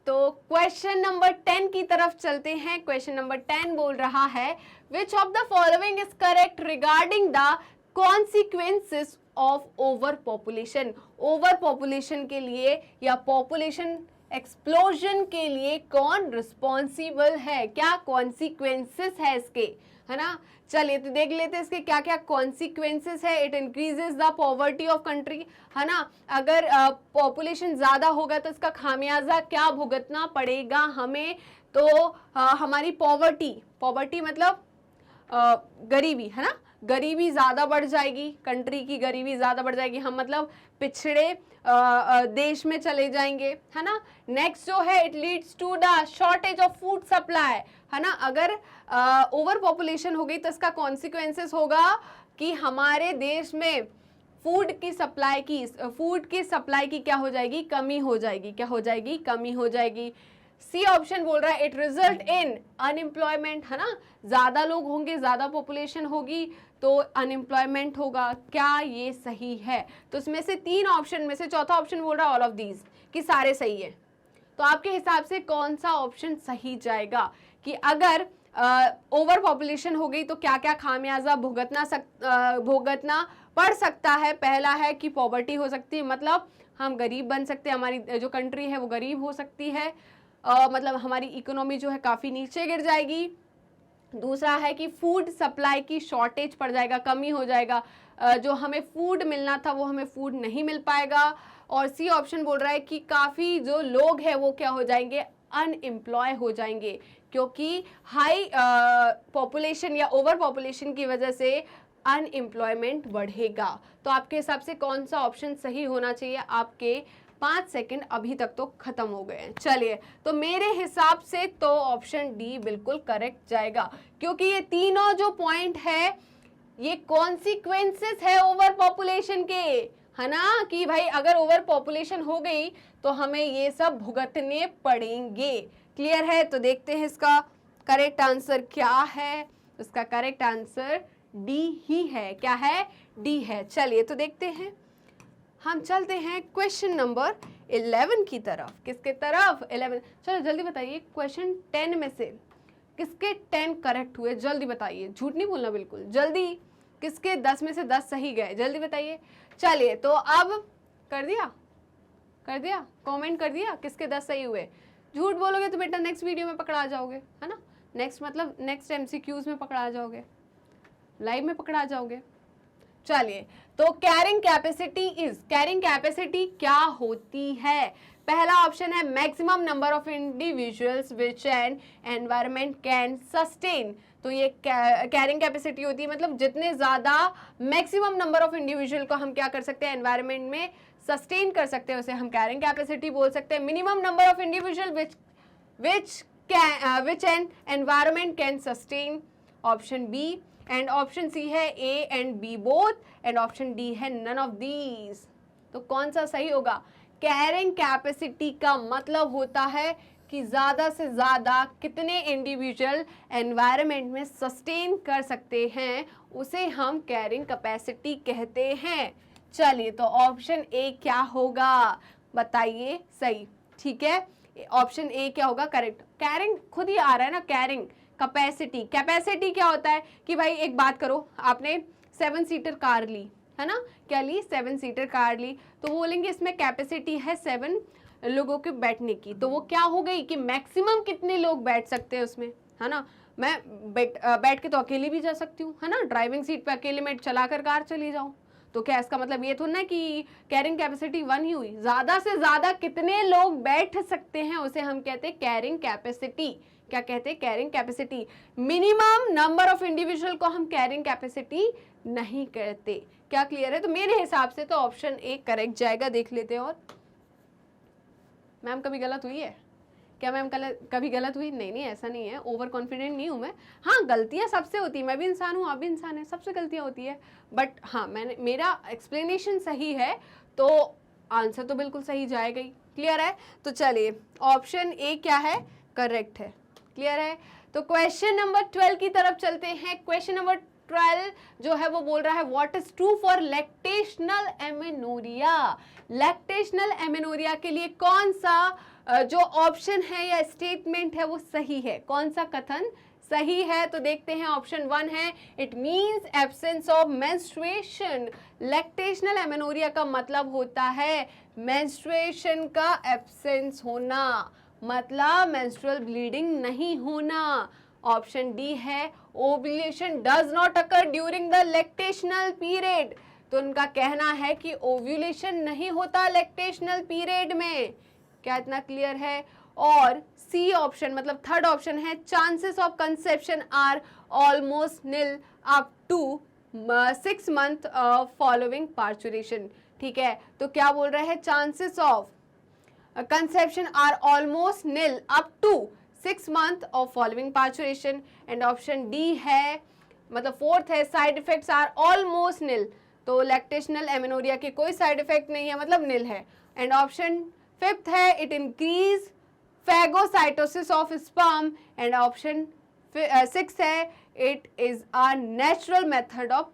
Speaker 1: तो क्वेश्चन नंबर 10 की तरफ चलते हैं। क्वेश्चन नंबर 10 बोल रहा है, which of the following is correct regarding the consequences of over population. Over population के लिए या पॉपुलेशन एक्सप्लोजन के लिए कौन रिस्पॉन्सिबल है? क्या कॉन्सिक्वेंसेस है इसके, है ना? चलिए, तो देख लेते हैं इसके क्या क्या कॉन्सिक्वेंसेस है। It increases the poverty of country, है ना? अगर पॉपुलेशन ज्यादा होगा तो इसका खामियाजा क्या भुगतना पड़ेगा हमें? तो हमारी पॉवर्टी मतलब गरीबी, है ना? गरीबी ज्यादा बढ़ जाएगी, कंट्री की गरीबी ज्यादा बढ़ जाएगी, हम मतलब पिछड़े देश में चले जाएंगे, है ना? नेक्स्ट जो है, it leads to the shortage of food supply, है ना? अगर ओवर पॉपुलेशन हो गई तो इसका कॉन्सिक्वेंसेस होगा कि हमारे देश में फूड की सप्लाई की क्या हो जाएगी? कमी हो जाएगी। क्या हो जाएगी? कमी हो जाएगी। सी ऑप्शन बोल रहा है, इट रिजल्ट इन अनएम्प्लॉयमेंट, है ना? ज्यादा लोग होंगे, ज्यादा पॉपुलेशन होगी तो अनएम्प्लॉयमेंट होगा। क्या ये सही है? तो इसमें से 3 ऑप्शन में से चौथा ऑप्शन बोल रहा है ऑल ऑफ दीज, कि सारे सही है। तो आपके हिसाब से कौन सा ऑप्शन सही जाएगा कि अगर ओवर पॉपुलेशन हो गई तो क्या क्या खामियाजा भुगतना पड़ सकता है? पहला है कि पॉवर्टी हो सकती है, मतलब हम गरीब बन सकते हैं, हमारी जो कंट्री है वो गरीब हो सकती है, मतलब हमारी इकोनॉमी जो है काफ़ी नीचे गिर जाएगी। दूसरा है कि फूड सप्लाई की शॉर्टेज पड़ जाएगा, कमी हो जाएगा, जो हमें फूड मिलना था वो हमें फूड नहीं मिल पाएगा। और सी ऑप्शन बोल रहा है कि काफ़ी जो लोग हैं वो क्या हो जाएंगे? अनएम्प्लॉय हो जाएंगे, क्योंकि हाई पॉपुलेशन या ओवर पॉपुलेशन की वजह से अनएम्प्लॉयमेंट बढ़ेगा। तो आपके हिसाब से कौन सा ऑप्शन सही होना चाहिए? आपके 5 सेकंड अभी तक तो खत्म हो गए हैं। चलिए, तो मेरे हिसाब से तो ऑप्शन डी बिल्कुल करेक्ट जाएगा, क्योंकि ये तीनों जो पॉइंट है ये कॉन्सिक्वेंसेस है ओवर पॉपुलेशन के, है ना? कि भाई अगर ओवर पॉपुलेशन हो गई तो हमें ये सब भुगतने पड़ेंगे। क्लियर है? तो देखते हैं इसका करेक्ट आंसर क्या है। इसका करेक्ट आंसर डी ही है। क्या है? डी है। चलिए, तो देखते हैं, हम चलते हैं क्वेश्चन नंबर 11 की तरफ। किसके तरफ? 11। चलो जल्दी बताइए, क्वेश्चन 10 में से किसके 10 करेक्ट हुए? जल्दी बताइए, झूठ नहीं बोलना बिल्कुल, जल्दी। किसके 10 में से 10 सही गए? जल्दी बताइए। चलिए, तो अब कर दिया कमेंट कर दिया किसके 10 सही हुए? झूठ बोलोगे तो बेटा नेक्स्ट वीडियो में पकड़ा जाओगे, है ना? नेक्स्ट मतलब नेक्स्ट MCQs में पकड़ा जाओगे, लाइव में पकड़ा जाओगे। चलिए, तो कैरिंग कैपेसिटी क्या होती है? पहला ऑप्शन है maximum number of individuals which an environment can sustain. तो ये कैरिंग कैपेसिटी होती है, मतलब जितने ज्यादा मैक्सिमम नंबर ऑफ इंडिविजुअल को हम क्या कर सकते हैं? एनवायरमेंट में सस्टेन कर सकते हैं, उसे हम कैरिंग कैपेसिटी बोल सकते हैं। Minimum number of individual which an environment can sustain, option B. And option C है A and B both, and option D है नन ऑफ दीज। तो कौन सा सही होगा? कैरिंग कैपेसिटी का मतलब होता है कि ज़्यादा से ज़्यादा कितने इंडिविजुअल एनवायरनमेंट में सस्टेन कर सकते हैं, उसे हम कैरिंग कैपेसिटी कहते हैं। चलिए, तो ऑप्शन ए क्या होगा? बताइए सही। ठीक है, ऑप्शन ए क्या होगा? करेक्ट। कैरिंग खुद ही आ रहा है ना, कैरिंग कैपेसिटी क्या होता है कि भाई एक बात करो, आपने 7 सीटर कार ली, है ना? क्या ली? 7 सीटर कार ली, तो बोलेंगे इसमें कैपेसिटी है 7 लोगों के बैठने की, तो वो क्या हो गई कि मैक्सिमम कितने लोग बैठ सकते हैं उसमें, है ना। मैं बैठ के तो अकेले भी जा सकती हूँ, है ना, ड्राइविंग सीट पे अकेले मैं चलाकर कार चली जाऊँ। तो क्या इसका मतलब ये थोड़ा ना कि कैरिंग कैपेसिटी 1 ही हुई, ज्यादा से ज्यादा कितने लोग बैठ सकते हैं उसे हम कहते हैं कैरिंग कैपेसिटी। क्या कहते हैं? Carrying capacity. Minimum number of individual को हम कैरिंग कैपेसिटी नहीं कहते। क्या क्लियर है? तो मेरे हिसाब से तो ऑप्शन ए करेक्ट जाएगा। देख लेते हैं। और मैम कभी गलत हुई है क्या? मैम कभी गलत हुई? नहीं, ऐसा नहीं है, ओवर कॉन्फिडेंट नहीं हूँ मैं। हाँ, गलतियाँ सबसे होती है, मैं भी इंसान हूँ, आप भी इंसान है, सबसे गलतियाँ होती है। बट हाँ, मेरा एक्सप्लेनेशन सही है तो आंसर तो बिल्कुल सही जाएगा ही। क्लियर है? तो चलिए, ऑप्शन ए क्या है? करेक्ट है। क्लियर है? तो क्वेश्चन नंबर 12 की तरफ चलते हैं। क्वेश्चन नंबर 12 जो है वो बोल रहा है what is true for lactational amenorrhoea. Lactational amenorrhoea के लिए कौन सा जो ऑप्शन है या स्टेटमेंट है वो सही है? कौन सा कथन सही है? तो देखते हैं। ऑप्शन 1 है it means absence of menstruation. Lactational amenorrhoea का मतलब होता है मेंस्ट्रुएशन का एब्सेंस होना, मतलब मेंस्ट्रुअल ब्लीडिंग नहीं होना। ऑप्शन डी है ovulation does not occur during the lactational period. तो उनका कहना है कि ओव्यूलेशन नहीं होता लैक्टेशनल पीरियड में। क्या इतना क्लियर है? और सी ऑप्शन मतलब थर्ड ऑप्शन है chances of conception are almost nil up to 6 month following parturition. ठीक है, तो क्या बोल रहे हैं? Chances of conception are almost nil up to 6 month of following parturition। And option D है मतलब फोर्थ है side effects are almost nil. तो लैक्टेशनल एमेनोरिया के कोई साइड इफेक्ट नहीं है, मतलब नील है। एंड ऑप्शन फिफ्थ है it increase phagocytosis of sperm. And option 6 है it is a natural method of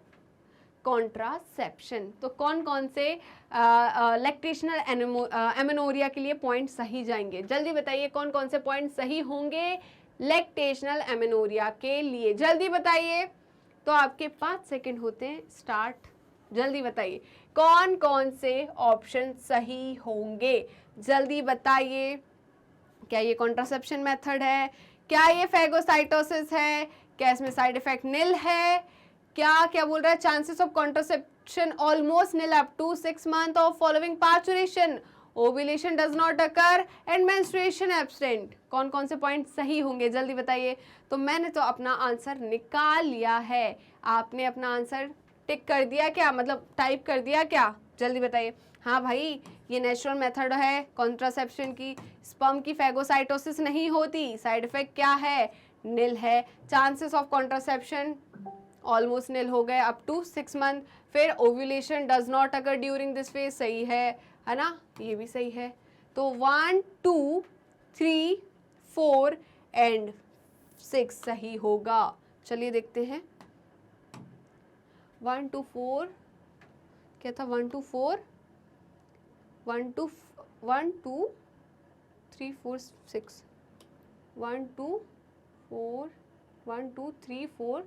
Speaker 1: contraception. तो कौन कौन से लैक्टेशनल एमेनोरिया के लिए पॉइंट सही जाएंगे? जल्दी बताइए कौन कौन से पॉइंट सही होंगे लैक्टेशनल एमेनोरिया के लिए? जल्दी बताइए। तो आपके 5 सेकंड होते हैं स्टार्ट। जल्दी बताइए कौन कौन से ऑप्शन सही होंगे? जल्दी बताइए। क्या ये कॉन्ट्रासेप्शन मेथड है? क्या ये फैगोसाइटोसिस है? क्या इसमें साइड इफेक्ट निल है? क्या बोल रहा है? Chances of contraception almost nil up to 6 month of following parturition, ovulation does not occur and menstruation absent. कौन कौन से पॉइंट सही होंगे? जल्दी बताइए। तो मैंने तो अपना आंसर निकाल लिया है। आपने अपना आंसर टिक कर दिया क्या? मतलब टाइप कर दिया क्या? जल्दी बताइए। हाँ भाई, ये नेचुरल मेथड है कॉन्ट्रासेप्शन की, स्पर्म की फैगोसाइटोसिस नहीं होती, साइड इफेक्ट क्या है? निल है। चांसेस ऑफ कॉन्ट्रासेप्शन ऑलमोस्ट निल हो गए अप टू 6 मंथ। फिर ovulation does not occur during this phase, सही है ना? ये भी सही है। तो 1 2 3 4 एंड 6 सही होगा। चलिए देखते हैं। 1 2 4 क्या था? 1 2 4 1 2 1 2 3 4 6 1 2 4 1 2 3 4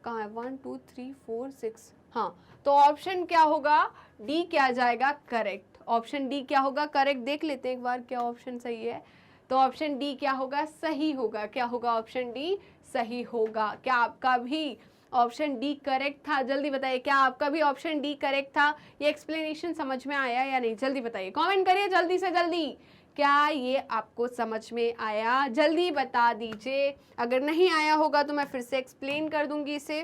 Speaker 1: कहाँ है? 1 2 3 4 6। हाँ, तो ऑप्शन क्या होगा? डी क्या जाएगा? करेक्ट। ऑप्शन डी क्या होगा? करेक्ट। देख लेते हैं एक बार क्या ऑप्शन सही है। तो ऑप्शन डी क्या होगा? सही होगा। क्या होगा? ऑप्शन डी सही होगा। क्या आपका भी ऑप्शन डी करेक्ट था? जल्दी बताइए, क्या आपका भी ऑप्शन डी करेक्ट था? ये एक्सप्लेनेशन समझ में आया या नहीं? जल्दी बताइए, कमेंट करिए जल्दी से जल्दी। क्या ये आपको समझ में आया? जल्दी बता दीजिए। अगर नहीं आया होगा तो मैं फिर से एक्सप्लेन कर दूंगी इसे।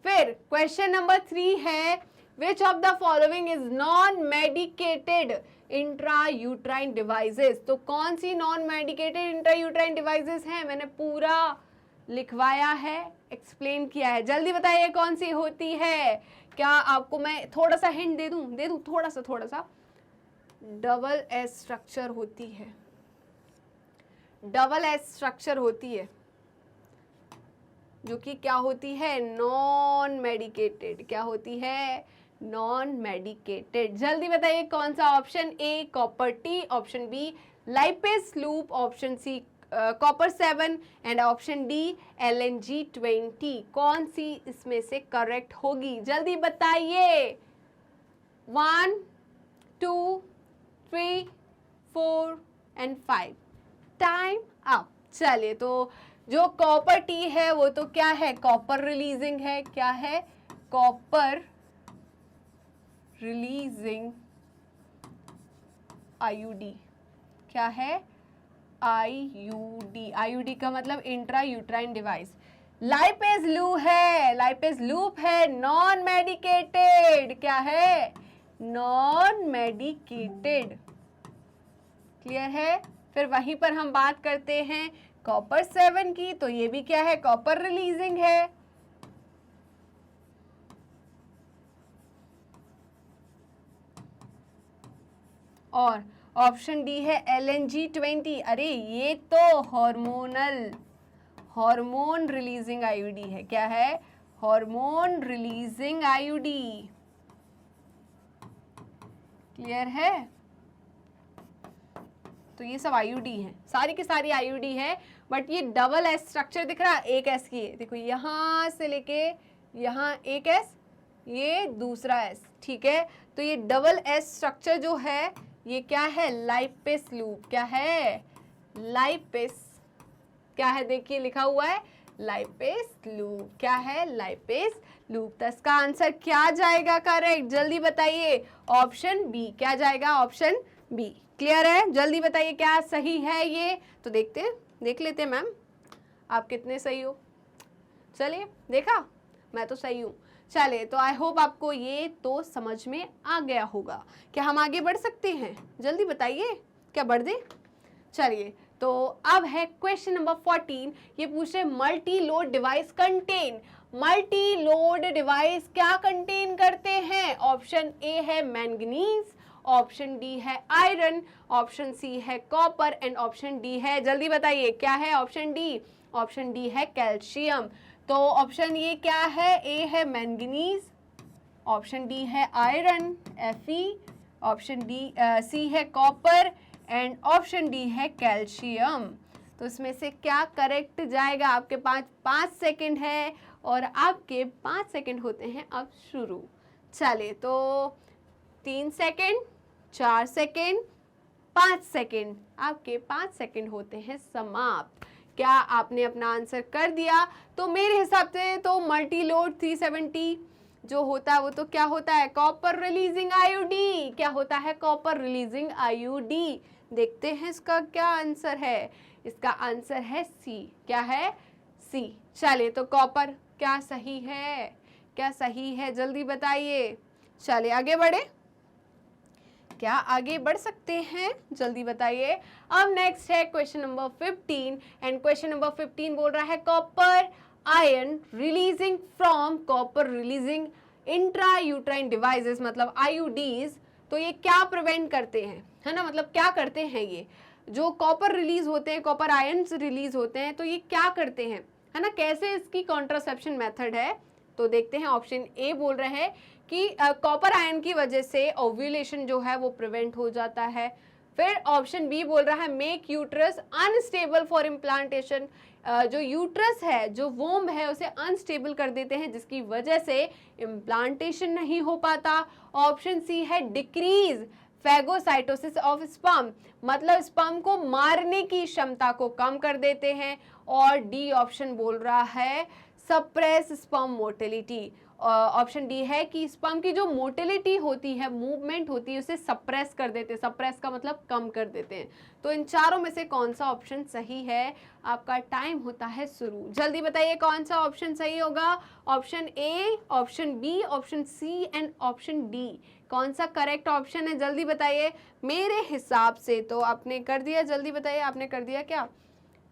Speaker 1: फिर क्वेश्चन नंबर 3 है which of the following is non medicated intrauterine devices. तो कौन सी नॉन मेडिकेटेड इंट्रायूट्राइन डिवाइसेस हैं? मैंने पूरा लिखवाया है, एक्सप्लेन किया है। जल्दी बताइए कौन सी होती है? क्या आपको मैं थोड़ा सा हिंट दे दूं? थोड़ा सा। डबल एस स्ट्रक्चर होती है। डबल एस स्ट्रक्चर होती है जो कि क्या होती है? Non medicated. क्या होती है? Non medicated. जल्दी बताइए कौन सा? Option A copper T, option B Lippes loop, option C copper 7 and option D LNG20। कौन सी इसमें से करेक्ट होगी? जल्दी बताइए। 1 2 3 4 एंड 5। Time up. चलिए, तो जो कॉपर टी है वो तो क्या है, कॉपर रिलीजिंग है। क्या है, कॉपर रिलीजिंग आईयूडी। क्या है, आईयूडी। आईयूडी का मतलब intra uterine device. Lipase loop है, लाइपेज लूप है, नॉन मेडिकेटेड। क्या है, नॉन मेडिकेटेड। क्लियर है। फिर वहीं पर हम बात करते हैं कॉपर 7 की, तो ये भी क्या है, कॉपर रिलीजिंग है। और ऑप्शन डी है LNG20। अरे ये तो हार्मोन रिलीजिंग आईयूडी है। क्या है, हार्मोन रिलीजिंग आईयूडी। क्लियर है। तो ये सब आईयूडी है, सारी की सारी आईयूडी है। बट ये डबल एस स्ट्रक्चर दिख रहा है, एक एस की है। देखो यहां से लेके यहां एक एस, ये दूसरा एस। ठीक है, तो ये डबल एस स्ट्रक्चर जो है ये क्या है, लाइपेस लूप। क्या है, लाइपेस। क्या है, देखिए लिखा हुआ है लाइपेस लूप। क्या है, लाइपेस लूप। तो इसका आंसर क्या जाएगा करेक्ट, जल्दी बताइए। Option B. क्या जाएगा, ऑप्शन बी। क्लियर है, जल्दी बताइए क्या सही है ये। तो देख लेते हैं मैम आप कितने सही हो। चलिए, देखा मैं तो सही हूँ। चलिए, तो आई होप आपको ये तो समझ में आ गया होगा। क्या हम आगे बढ़ सकते हैं, जल्दी बताइए, क्या बढ़ दे। चलिए, तो अब है क्वेश्चन नंबर 14। ये पूछ रहे multi load device contain. Multi load device क्या कंटेन करते हैं। ऑप्शन ए है मैंगनीज, ऑप्शन डी है आयरन, ऑप्शन सी है कॉपर एंड ऑप्शन डी है, जल्दी बताइए क्या है, ऑप्शन डी। ऑप्शन डी है कैल्शियम। तो ऑप्शन ये क्या है, ए है मैंगनीज, ऑप्शन डी है iron Fe, option D C है कॉपर एंड ऑप्शन डी है कैल्शियम। तो इसमें से क्या करेक्ट जाएगा। आपके पास 5 सेकंड है और आपके 5 सेकंड होते हैं अब शुरू। चलिए, तो 3 सेकंड, 4 सेकंड, 5 सेकंड, आपके 5 सेकंड होते हैं समाप्त। क्या आपने अपना आंसर कर दिया। तो मेरे हिसाब से तो मल्टी लोड 370 जो होता है वो तो क्या होता है, कॉपर रिलीजिंग आईयूडी। क्या होता है, कॉपर रिलीजिंग आईयूडी। देखते हैं इसका क्या आंसर है। इसका आंसर है सी। क्या है, सी। चलिए, तो कॉपर क्या सही है, क्या सही है, जल्दी बताइए। चलिए आगे बढ़े, क्या आगे बढ़ सकते हैं, जल्दी बताइए। अब नेक्स्ट है question number 15 and question number 15 बोल रहा है copper ion releasing from copper releasing intra uterine devices, मतलब आईयूडीज। तो ये क्या प्रिवेंट करते हैं, है ना, मतलब क्या करते हैं ये जो कॉपर रिलीज होते हैं, कॉपर आयन्स रिलीज होते हैं, तो ये क्या करते हैं, है ना, कैसे इसकी कॉन्ट्रासेप्शन मेथड है। तो देखते हैं, ऑप्शन ए बोल रहे हैं कि कॉपर आयन की वजह से ओव्यूलेशन जो है वो प्रिवेंट हो जाता है। फिर ऑप्शन बी बोल रहा है make uterus unstable for implantation, जो यूट्रस है, जो वोम है, उसे अनस्टेबल कर देते हैं जिसकी वजह से इम्प्लांटेशन नहीं हो पाता। ऑप्शन सी है डिक्रीज फैगोसाइटोसिस ऑफ स्पर्म, मतलब स्पर्म को मारने की क्षमता को कम कर देते हैं। और डी ऑप्शन बोल रहा है suppress sperm motility. Option D है कि स्पर्म की जो मोटिलिटी होती है, मूवमेंट होती है, उसे सप्रेस कर देते हैं। सप्रेस का मतलब कम कर देते हैं। तो इन चारों में से कौन सा ऑप्शन सही है। आपका टाइम होता है शुरू, जल्दी बताइए कौन सा ऑप्शन सही होगा। Option A, option B, option C and option D, कौन सा करेक्ट ऑप्शन है, जल्दी बताइए। मेरे हिसाब से तो आपने कर दिया, जल्दी बताइए, आपने कर दिया क्या।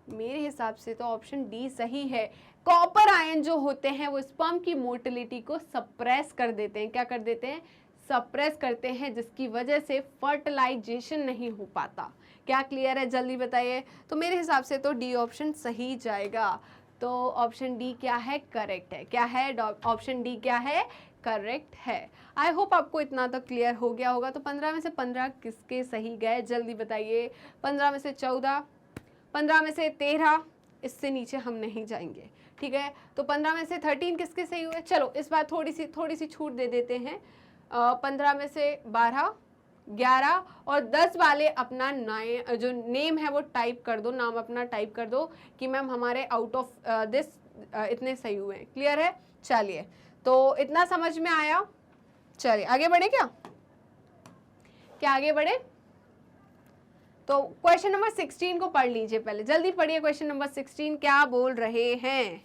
Speaker 1: मेरे हिसाब से तो ऑप्शन डी सही है। कॉपर आयन जो होते हैं वो स्पर्म की मोटिलिटी को सप्रेस कर देते हैं। क्या कर देते हैं, सप्रेस करते हैं, जिसकी वजह से फर्टिलाइजेशन नहीं हो पाता। क्या क्लियर है, जल्दी बताइए। तो मेरे हिसाब से तो डी ऑप्शन सही जाएगा। तो ऑप्शन डी क्या है, करेक्ट है। क्या है, ऑप्शन डी क्या है, करेक्ट है। आई होप आपको इतना तो क्लियर हो गया होगा। तो 15 में से 15 किसके सही गए, जल्दी बताइए। 15 में से 14, 15 में से 13, इससे नीचे हम नहीं जाएंगे, ठीक है। तो 15 में से 13 किसके सही हुए। चलो इस बार थोड़ी सी छूट दे देते हैं। 15 में से 12, 11 और 10 वाले अपना जो नेम है वो टाइप कर दो, नाम अपना टाइप कर दो कि मैम हमारे आउट ऑफ दिस इतने सही हुए हैं। क्लियर है? चलिए, तो इतना समझ में आया। चलिए आगे बढ़े क्या आगे बढ़े? तो क्वेश्चन नंबर 16 को पढ़ लीजिए, पहले जल्दी पढ़िए। क्वेश्चन नंबर 16 क्या बोल रहे हैं?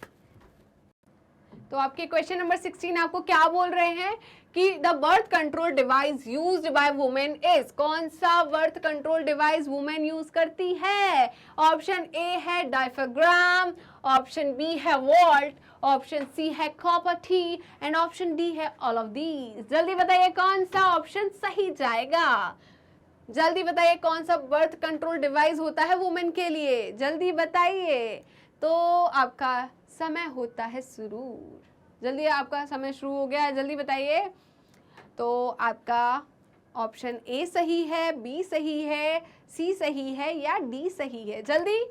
Speaker 1: तो आपके क्वेश्चन नंबर 16 आपको क्या बोल रहे हैं कि the birth control device used by women is, कौन सा birth control device women use करती है? ऑप्शन ए है डायफ्राम, ऑप्शन बी है वॉल्ट, ऑप्शन सी है copper T and option D है ऑल ऑफ दीज। जल्दी बताइए कौन सा ऑप्शन सही जाएगा? जल्दी बताइए कौन सा बर्थ कंट्रोल डिवाइस होता है वुमेन के लिए? जल्दी बताइए। तो आपका समय होता है शुरू। जल्दी, आपका समय शुरू हो गया है, जल्दी बताइए। तो आपका ऑप्शन ए सही है, बी सही है, सी सही है या डी सही है? जल्दी।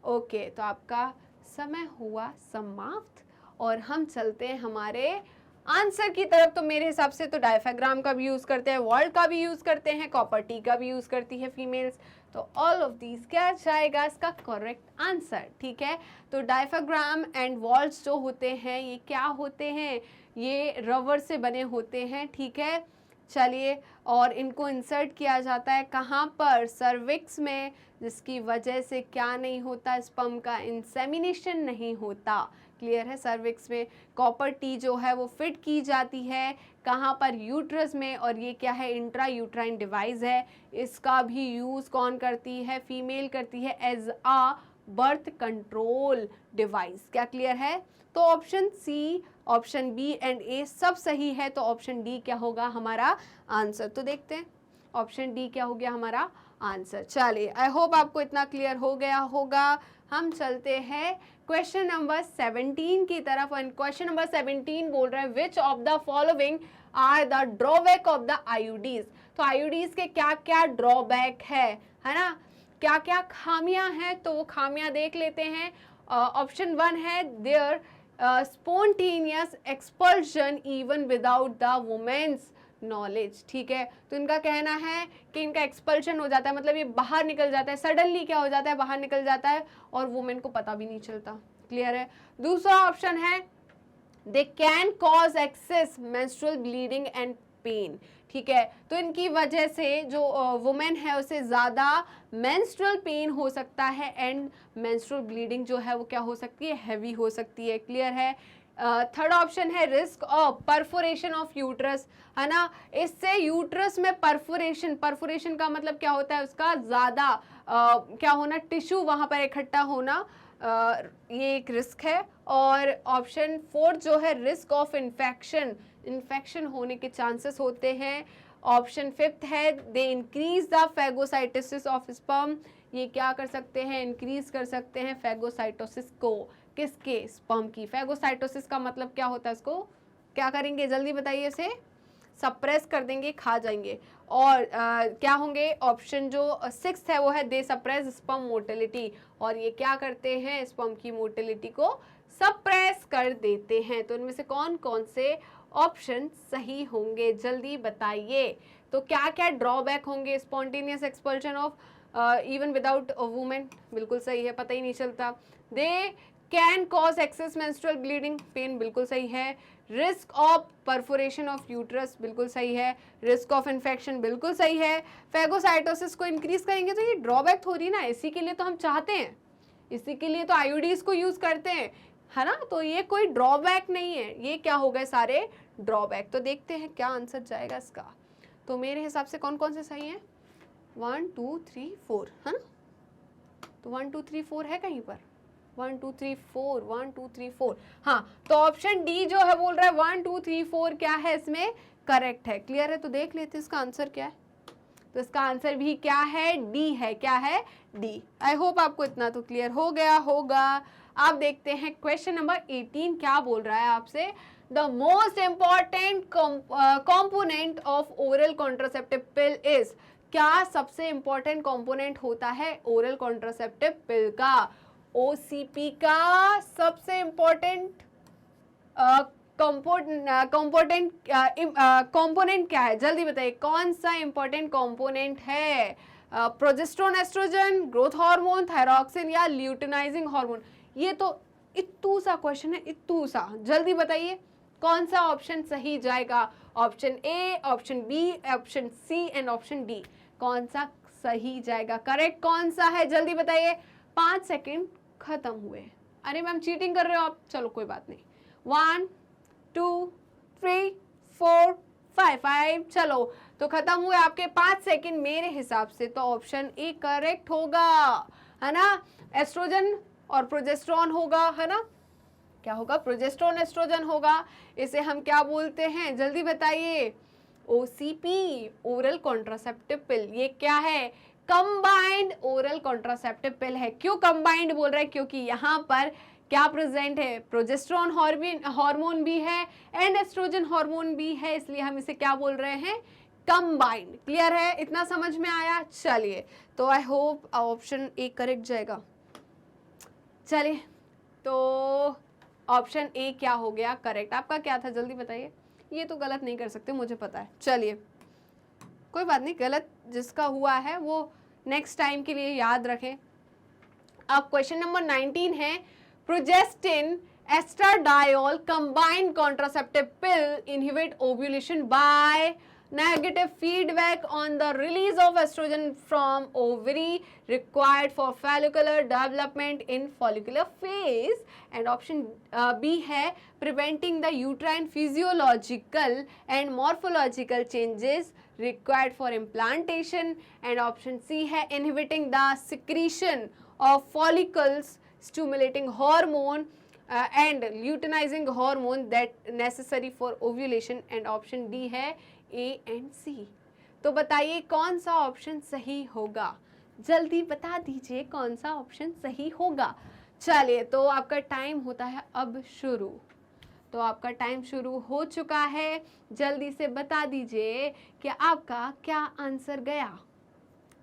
Speaker 1: ओके, तो आपका समय हुआ समाप्त और हम चलते हैं हमारे आंसर की तरफ। तो मेरे हिसाब से तो डायफ्राम का भी यूज करते हैं, वॉल्ट का भी यूज करते हैं, कॉपर टी का भी यूज करती है फीमेल्स। तो ऑल ऑफ दीज क्या जाएगा इसका करेक्ट आंसर? ठीक है, तो डायफ्राम एंड वॉल्ट्स जो होते हैं ये क्या होते हैं? ये रबर से बने होते हैं। ठीक है, चलिए, और इनको इंसर्ट किया जाता है कहाँ पर? सर्विक्स में, जिसकी वजह से क्या नहीं होता? स्पर्म का इंसेमिनेशन नहीं होता। क्लियर है? सर्विक्स में कॉपर टी जो है वो फिट की जाती है कहाँ पर? यूट्रस में। और ये क्या है? इंट्रा यूट्राइन डिवाइस है। इसका भी यूज़ कौन करती है? फीमेल करती है as a birth control device. क्या क्लियर है? तो option C, option B and A सब सही है। तो ऑप्शन डी क्या होगा हमारा आंसर? तो देखते हैं ऑप्शन डी क्या हो गया हमारा आंसर। चलिए, आई होप आपको इतना क्लियर हो गया होगा। हम चलते हैं क्वेश्चन नंबर 17 की तरफ। एंड क्वेश्चन नंबर 17 बोल रहा है which of the following are the drawback of the IUDs. तो आईयूडीज के क्या क्या ड्रॉबैक है ना, क्या क्या खामियां हैं, तो वो खामियां देख लेते हैं। ऑप्शन 1 है there spontaneous expulsion even without the women's knowledge. ठीक है, तो इनका कहना है कि इनका एक्सपल्शन हो जाता है, मतलब ये बाहर निकल जाता है, सडनली क्या हो जाता है? बाहर निकल जाता है और वुमेन को पता भी नहीं चलता। क्लियर है? दूसरा ऑप्शन है they can cause excess menstrual bleeding and pain. ठीक है, तो इनकी वजह से जो वुमेन है उसे ज़्यादा मेंस्ट्रुअल पेन हो सकता है एंड मेंस्ट्रुअल ब्लीडिंग जो है वो क्या हो सकती है? हैवी हो सकती है। क्लियर है? थर्ड ऑप्शन है risk of perforation of uterus, है ना, इससे यूट्रस में परफोरेशन, परफोरेशन का मतलब क्या होता है? उसका ज़्यादा क्या होना? टिश्यू वहाँ पर इकट्ठा होना, ये एक रिस्क है। और ऑप्शन 4 जो है रिस्क ऑफ इन्फेक्शन, इन्फेक्शन होने के चांसेस होते हैं। ऑप्शन 5 है they increase the phagocytosis of sperm, ये क्या कर सकते हैं? इंक्रीज कर सकते हैं फैगोसाइटोसिस को। किसके? स्पर्म की। फैगोसाइटोसिस का मतलब क्या होता है? इसको क्या करेंगे? जल्दी बताइए। इसे सप्रेस कर देंगे, खा जाएंगे। और क्या होंगे? ऑप्शन जो 6 है वो है दे सप्रेस स्पर्म मोटिलिटी, और ये क्या करते हैं? स्पर्म की मोटिलिटी को सप्रेस कर देते हैं। तो इनमें से कौन कौन से ऑप्शन सही होंगे? जल्दी बताइए। तो क्या क्या ड्रॉबैक होंगे? Spontaneous expulsion of even without women, बिल्कुल सही है, पता ही नहीं चलता। They can cause excess menstrual bleeding pain, बिल्कुल सही है। Risk of perforation of uterus, बिल्कुल सही है। रिस्क ऑफ इन्फेक्शन, बिल्कुल सही है। फैगोसाइटोसिस को इंक्रीज करेंगे, तो ये ड्रॉबैक थोड़ी ना, इसी के लिए तो हम चाहते हैं, इसी के लिए तो आईयूडीज को यूज करते हैं, है ना। तो ये कोई ड्रॉबैक नहीं है, ये क्या हो गए? सारे ड्रॉबैक। तो देखते हैं क्या आंसर जाएगा इसका। तो मेरे हिसाब से कौन कौन से सही है? 1 2 3 4, है ना। तो 1 2 3 4 है कहीं पर? 1 2 3 4, 1 2 3 4, हाँ। तो ऑप्शन डी जो है बोल रहा है 1 2 3 4 क्या है इसमें? करेक्ट है। क्लियर है? तो देख लेते हैं इसका आंसर क्या है। तो इसका आंसर भी क्या है? डी है। क्या है? डी। आई होप आपको इतना तो क्लियर हो गया होगा। आप देखते हैं क्वेश्चन नंबर 18 क्या बोल रहा है आपसे। The most important component of oral contraceptive pill is, क्या सबसे इंपॉर्टेंट कॉम्पोनेंट होता है ओरल कॉन्ट्रासेप्टिव पिल का? ओसीपी का सबसे इंपॉर्टेंट कंपोनेंट क्या है, जल्दी बताइए कौन सा इंपॉर्टेंट कंपोनेंट है? Progesterone, oestrogen, growth hormone, thyroxine या ल्यूटिनाइजिंग हार्मोन? ये तो इत्तू सा क्वेश्चन है, इत्तू सा, जल्दी बताइए कौन सा ऑप्शन सही जाएगा? Option A, option B, option C and option D, कौन सा सही जाएगा? करेक्ट कौन सा है, जल्दी बताइए। 5 सेकेंड खत्म हुए। अरे मैम चीटिंग कर रहे हो आप, चलो कोई बात नहीं। 1 2 3 4 5, चलो तो खत्म हुए आपके 5 सेकेंड मेरे हिसाब से। तो ऑप्शन ए करेक्ट होगा, है ना? एस्ट्रोजन और प्रोजेस्टेरोन होगा, है ना? क्या होगा? प्रोजेस्टेरोन एस्ट्रोजन होगा। इसे हम क्या बोलते हैं, जल्दी बताइए? ओसीपी, ओरल कॉन्ट्रासेप्टिव पिल। ये क्या है? कंबाइंड ओरल कॉन्ट्रासेप्टिव पिल है। क्यों कंबाइंड बोल रहा है? क्योंकि यहाँ पर क्या प्रेजेंट है? प्रोजेस्टेरोन हार्मोन भी है एंड एस्ट्रोजन हार्मोन भी है, इसलिए हम इसे क्या बोल रहे हैं? कंबाइंड। क्लियर है? इतना समझ में आया? चलिए, तो I hope option A correct जाएगा। चलिए, तो ऑप्शन ए क्या हो गया करेक्ट? आपका क्या था, जल्दी बताइए। ये तो गलत नहीं कर सकते, मुझे पता है। चलिए कोई बात नहीं, गलत जिसका हुआ है वो नेक्स्ट टाइम के लिए याद रखें। अब क्वेश्चन नंबर 19 है, progestin oestradiol combined contraceptive pill inhibit ovulation by negative feedback on the release of estrogen from ovary required for follicular development in follicular phase, and option B है preventing the uterine physiological and morphological changes required for implantation, and option C है inhibiting the secretion of follicles stimulating hormone and luteinizing hormone that necessary for ovulation, and option D है A and C। तो बताइए कौन सा option सही होगा, जल्दी बता दीजिए कौन सा ऑप्शन सही होगा। चलिए, तो आपका टाइम होता है अब शुरू। तो आपका टाइम शुरू हो चुका है, जल्दी से बता दीजिए कि आपका क्या आंसर गया।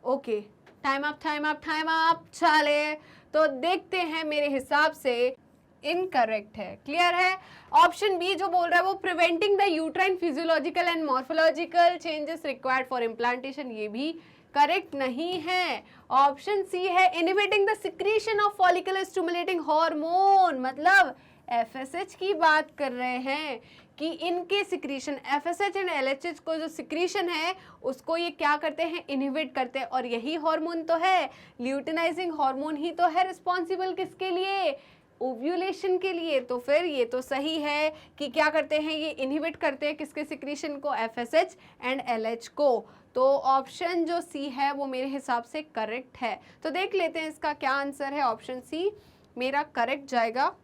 Speaker 1: Okay, time up, time up, time up. चलिए, तो देखते हैं, मेरे हिसाब से इनकरेक्ट है। क्लियर है? ऑप्शन बी जो बोल रहा है वो preventing the uterine physiological and morphological changes required for implantation, ये भी करेक्ट नहीं है। ऑप्शन सी है inhibiting the secretion of follicular stimulating hormone, मतलब एफएसएच की बात कर रहे हैं कि इनके सिक्रीशन, एफएसएच एंड एलएचएच को जो सिक्रीशन है उसको ये क्या करते हैं? इनहिबिट करते हैं, और यही हार्मोन तो है, ल्यूटिनाइजिंग हार्मोन ही तो है रिस्पॉन्सिबल किसके लिए? ओव्यूलेशन के लिए। तो फिर ये तो सही है कि क्या करते हैं? ये इनहिबिट करते हैं किसके सिक्रीशन को? एफएसएच एंड एलएच को। तो ऑप्शन जो सी है वो मेरे हिसाब से करेक्ट है। तो देख लेते हैं इसका क्या आंसर है। ऑप्शन सी मेरा करेक्ट जाएगा।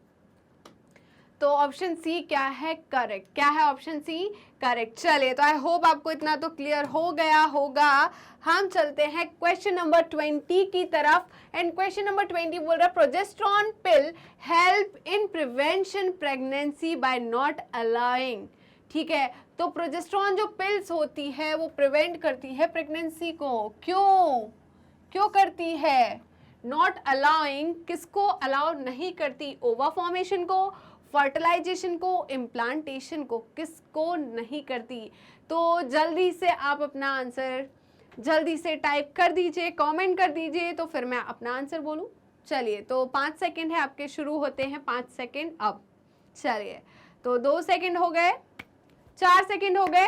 Speaker 1: तो ऑप्शन सी क्या है? करेक्ट। क्या है ऑप्शन सी? करेक्ट। चलिए, तो आई होप आपको इतना तो क्लियर हो गया होगा। हम चलते हैं क्वेश्चन नंबर 20 की तरफ, एंड क्वेश्चन नंबर 20 बोल रहा है progesterone pill help in prevention pregnancy bye not allowing. ठीक है, तो प्रोजेस्टेरोन जो पिल्स होती है वो प्रिवेंट करती है प्रेगनेंसी को। क्यों करती है? नॉट अलाउइंग, किसको अलाउ नहीं करती? ओवा फॉर्मेशन को, फर्टिलाइजेशन को, इम्प्लांटेशन को, किसको नहीं करती? तो जल्दी से आप अपना आंसर जल्दी से टाइप कर दीजिए, कमेंट कर दीजिए, तो फिर मैं अपना आंसर बोलूं। चलिए, तो 5 सेकंड है आपके, शुरू होते हैं 5 सेकंड अब। चलिए, तो 2 सेकंड हो गए, 4 सेकंड हो गए,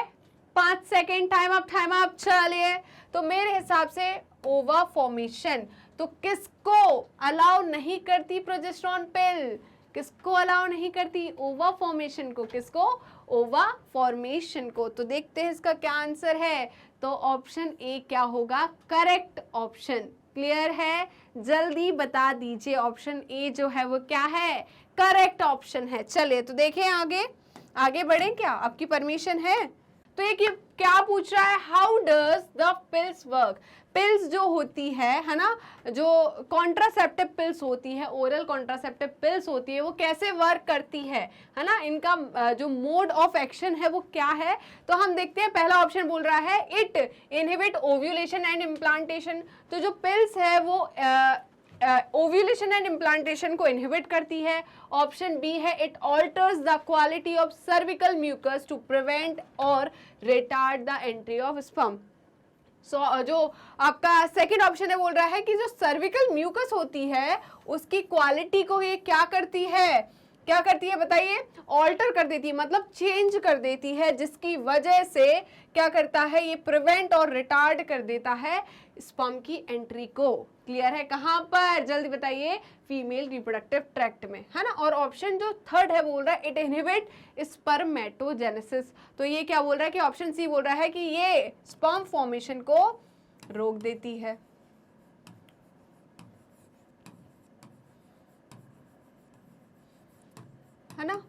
Speaker 1: 5 second, time up, time up. चलिए, तो मेरे हिसाब से ओवा फॉर्मेशन, तो किसको अलाउ नहीं करती प्रोजेस्टेरोन पिल? किसको अलाउ नहीं करती? ओवा फॉर्मेशन को। किसको? ओवा फॉर्मेशन को। तो देखते हैं इसका क्या आंसर है। तो ऑप्शन ए क्या होगा? Correct option. क्लियर है? जल्दी बता दीजिए, ऑप्शन ए जो है वो क्या है? करेक्ट ऑप्शन है। चलिए, तो देखें आगे बढ़े, क्या आपकी परमिशन है? तो ये क्या पूछ रहा है? How does the pills work? Pills जो होती है ना, जो कॉन्ट्रासेप्टिव पिल्स होती है, ओरल कॉन्ट्रासेप्टिव पिल्स होती है, वो कैसे वर्क करती है ना, इनका जो मोड ऑफ एक्शन है वो क्या है? तो हम देखते हैं, पहला ऑप्शन बोल रहा है it inhibit ovulation and implantation. तो जो पिल्स है वो ओव्यूलेशन एंड इम्प्लांटेशन को इनहिबिट करती है। ऑप्शन बी है it alters the quality of cervical mucus to prevent और retard the entry of sperm. जो आपका सेकंड ऑप्शन है बोल रहा है कि जो सर्विकल म्यूकस होती है उसकी क्वालिटी को ये क्या करती है, क्या करती है बताइए, ऑल्टर कर देती है, मतलब चेंज कर देती है, जिसकी वजह से क्या करता है ये प्रिवेंट और रिटार्ड कर देता है स्पर्म की एंट्री को। क्लियर है? कहां पर जल्दी बताइए, फीमेल रिप्रोडक्टिव ट्रैक्ट में, है ना। और ऑप्शन जो थर्ड है बोल रहा है इट इनहिबिट स्पर्मेटोजेनेसिस। तो ये क्या बोल रहा है कि ऑप्शन सी बोल रहा है कि ये स्पर्म फॉर्मेशन को रोक देती है ना।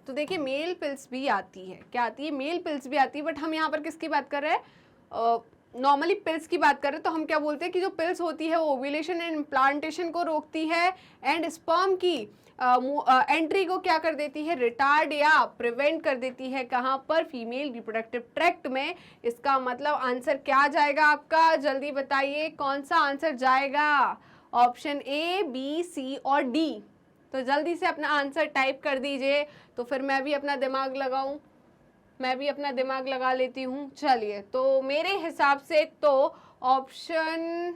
Speaker 1: तो देखिए मेल पिल्स भी आती है, क्या आती है, मेल पिल्स भी आती है, बट हम यहाँ पर किसकी बात कर रहे हैं, नॉर्मली पिल्स की बात कर रहे हैं। तो हम क्या बोलते हैं कि जो पिल्स होती है वो ओव्यूलेशन एंड इम्प्लांटेशन को रोकती है एंड स्पर्म की एंट्री को क्या कर देती है, रिटार्ड या प्रिवेंट कर देती है। कहाँ पर, फीमेल रिप्रोडक्टिव ट्रैक्ट में। इसका मतलब आंसर क्या जाएगा आपका, जल्दी बताइए कौन सा आंसर जाएगा, ऑप्शन ए, बी, सी और डी। तो जल्दी से अपना आंसर टाइप कर दीजिए, तो फिर मैं भी अपना दिमाग लगाऊं, मैं भी अपना दिमाग लगा लेती हूँ। चलिए, तो मेरे हिसाब से तो ऑप्शन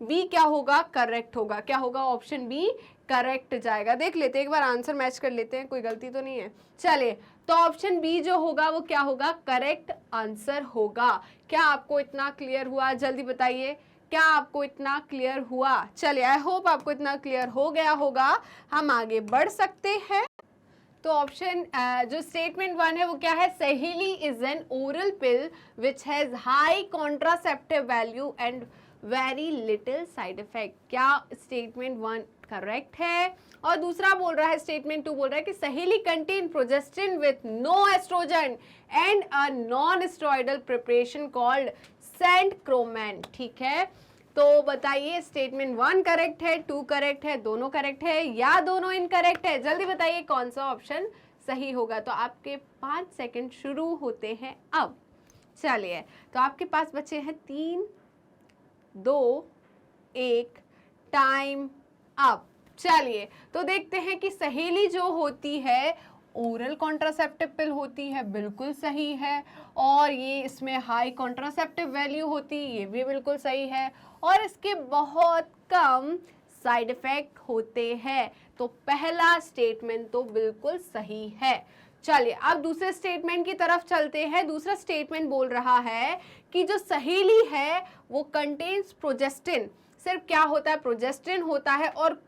Speaker 1: बी क्या होगा, करेक्ट होगा। क्या होगा, ऑप्शन बी करेक्ट जाएगा। देख लेते हैं एक बार, आंसर मैच कर लेते हैं, कोई गलती तो नहीं है। चलिए, तो ऑप्शन बी जो होगा वो क्या होगा, करेक्ट आंसर होगा। क्या आपको इतना क्लियर हुआ, जल्दी बताइए, क्या आपको इतना क्लियर हुआ? चलिए, आई होप आपको इतना क्लियर हो गया होगा। हम आगे बढ़ सकते हैं। तो ऑप्शन जो स्टेटमेंट 1 है वो क्या है, सहेली is an oral pill which has high contraceptive value and very little side effect. क्या स्टेटमेंट 1 करेक्ट है? और दूसरा बोल रहा है, स्टेटमेंट 2 बोल रहा है कि Saheli contain progestin with no oestrogen and a non steroidal preparation called centchroman. ठीक है, तो बताइए स्टेटमेंट 1 करेक्ट है, 2 करेक्ट है, दोनों करेक्ट है या दोनों इनकरेक्ट है? जल्दी बताइए कौन सा ऑप्शन सही होगा। तो आपके 5 सेकंड शुरू होते हैं अब। चलिए, तो आपके पास बचे हैं 3, 2, 1, टाइम अप। चलिए, तो देखते हैं कि सहेली जो होती है ओरल कॉन्ट्रासेप्टिव पिल होती है, बिल्कुल सही है। और ये इसमें हाई कॉन्ट्रासेप्टिव वैल्यू होती है, ये भी बिल्कुल सही है। और इसके बहुत कम साइड इफेक्ट होते हैं। तो पहला स्टेटमेंट तो बिल्कुल सही है। चलिए, अब दूसरे स्टेटमेंट की तरफ चलते हैं। दूसरा स्टेटमेंट बोल रहा है कि जो सहेली है वो कंटेन्स प्रोजेस्टिन। सिर्फ क्या होता है, प्रोजेस्टिन होता है, और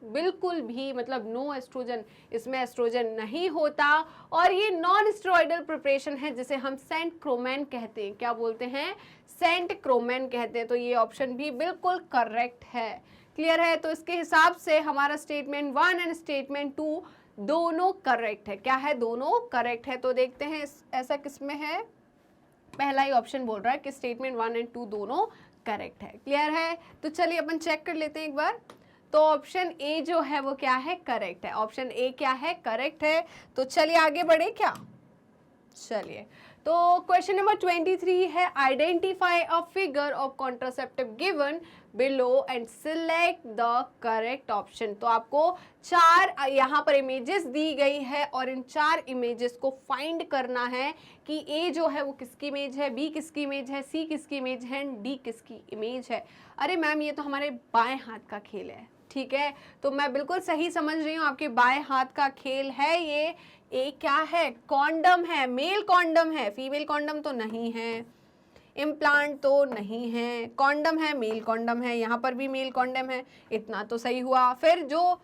Speaker 1: बिल्कुल भी मतलब नो एस्ट्रोजन, इसमें एस्ट्रोजन नहीं होता। और ये नॉन स्टेरॉयडल प्रिपरेशन है जिसे हम सेंटक्रोमैन कहते हैं। क्या बोलते हैं, सेंटक्रोमैन कहते हैं। तो ये ऑप्शन भी बिल्कुल करेक्ट है। क्लियर है? तो इसके हिसाब से हमारा स्टेटमेंट 1 एंड स्टेटमेंट 2 दोनों करेक्ट है। क्या है, दोनों करेक्ट है। तो देखते हैं ऐसा किसमें है, पहला ही ऑप्शन बोल रहा है कि स्टेटमेंट 1 एंड 2 दोनों करेक्ट है। क्लियर है? तो चलिए अपन चेक कर लेते हैं एक बार। तो ऑप्शन ए जो है वो क्या है, करेक्ट है। ऑप्शन ए क्या है, करेक्ट है। तो चलिए आगे बढ़े क्या, चलिए। तो क्वेश्चन नंबर 23 है, identify a figure of contraceptive given below and select the correct option. तो आपको 4 यहाँ पर इमेजेस दी गई है और इन 4 इमेजेस को फाइंड करना है कि ए जो है वो किसकी इमेज है, बी किसकी इमेज है, सी किसकी इमेज है, डी किसकी इमेज है। अरे मैम ये तो हमारे बाएं हाथ का खेल है। ठीक है, तो मैं बिल्कुल सही समझ रही हूँ, आपके बाएं हाथ का खेल है ये। ए क्या है, कॉन्डम है, मेल कॉन्डम है, फीमेल कॉन्डम तो नहीं है, इम्प्लांट तो नहीं है, कॉन्डम है, मेल कॉन्डम है, यहाँ पर भी मेल कॉन्डम है, इतना तो सही हुआ। फिर जो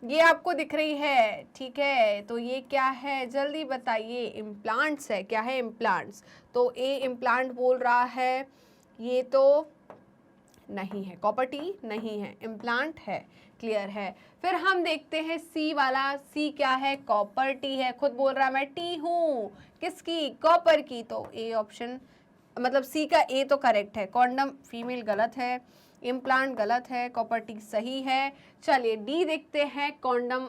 Speaker 1: ये आपको दिख रही है, ठीक है, तो ये क्या है, जल्दी बताइए, इम्प्लांट्स है। क्या है, इम्प्लांट्स। तो ए इम्प्लांट बोल रहा है, ये तो नहीं है, कॉपर टी नहीं है, इम्प्लांट है। क्लियर है? फिर हम देखते हैं सी वाला, सी क्या है, कॉपर टी है, खुद बोल रहा है मैं टी हूँ, किसकी, कॉपर की। तो ए ऑप्शन मतलब सी का ए तो करेक्ट है। कॉन्डम फीमेल गलत है, इम्प्लांट गलत है, कॉपर टी सही है। चलिए डी देखते हैं, कॉन्डम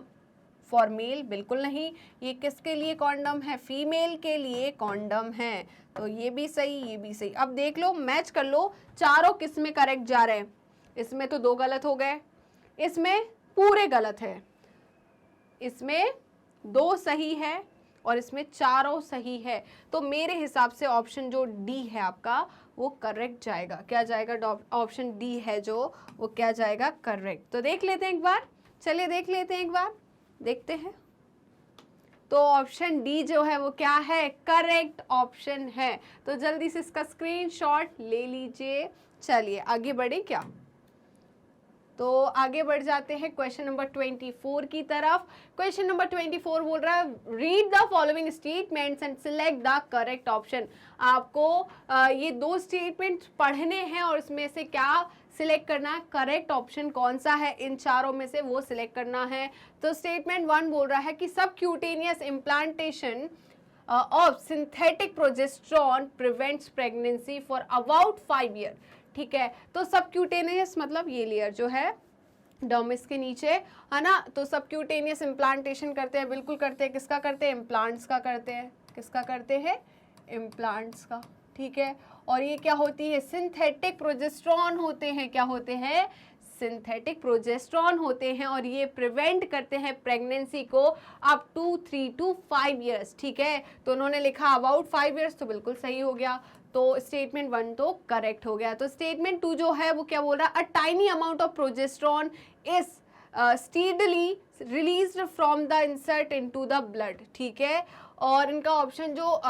Speaker 1: फॉर मेल बिल्कुल नहीं। ये किसके लिए कॉन्डम है, फीमेल के लिए कॉन्डम है। तो ये भी सही, ये भी सही। अब देख लो, मैच कर लो, चारों किस में करेक्ट जा रहे हैं। इसमें तो 2 गलत हो गए, इसमें पूरे गलत है, इसमें 2 सही है और इसमें चारों सही है। तो मेरे हिसाब से ऑप्शन जो डी है आपका वो करेक्ट जाएगा। क्या जाएगा? ऑप्शन डी है जो, वो क्या जाएगा? करेक्ट। तो देख लेते हैं एक बार, चलिए देख लेते हैं एक बार, देखते हैं। तो ऑप्शन डी जो है वो क्या है? करेक्ट ऑप्शन है। तो जल्दी से इसका स्क्रीनशॉट ले लीजिए। चलिए आगे बढ़े क्या? तो आगे बढ़ जाते हैं क्वेश्चन नंबर 24 की तरफ। क्वेश्चन नंबर 24 बोल रहा है read the following statements and select the correct option. आपको ये 2 स्टेटमेंट्स पढ़ने हैं और इसमें से क्या सिलेक्ट करना है? करेक्ट ऑप्शन कौन सा है इन चारों में से वो सिलेक्ट करना है। तो स्टेटमेंट 1 बोल रहा है कि subcutaneous implantation of synthetic progesterone prevents pregnancy for about 5 year. ठीक है, तो सबक्यूटेनियस मतलब ये लेयर जो है डर्मिस के नीचे, है ना। तो सबक्यूटेनियस इम्प्लांटेशन करते हैं, बिल्कुल करते हैं। किसका करते हैं? इम्प्लांट्स का करते हैं। किसका करते हैं? इम्प्लांट्स का। ठीक है, और ये क्या होती है? सिंथेटिक प्रोजेस्टेरॉन होते हैं। क्या होते हैं? सिंथेटिक प्रोजेस्टेरॉन होते हैं और ये प्रिवेंट करते हैं प्रेगनेंसी को अप टू 3 to 5 ईयर्स। ठीक है, तो उन्होंने लिखा अबाउट 5 ईयर्स, तो बिल्कुल सही हो गया। तो स्टेटमेंट 1 तो करेक्ट हो गया। तो स्टेटमेंट 2 जो है वो क्या बोल रहा है? A tiny amount of progesterone is steadily released from the insert into the blood. ठीक है, और इनका ऑप्शन जो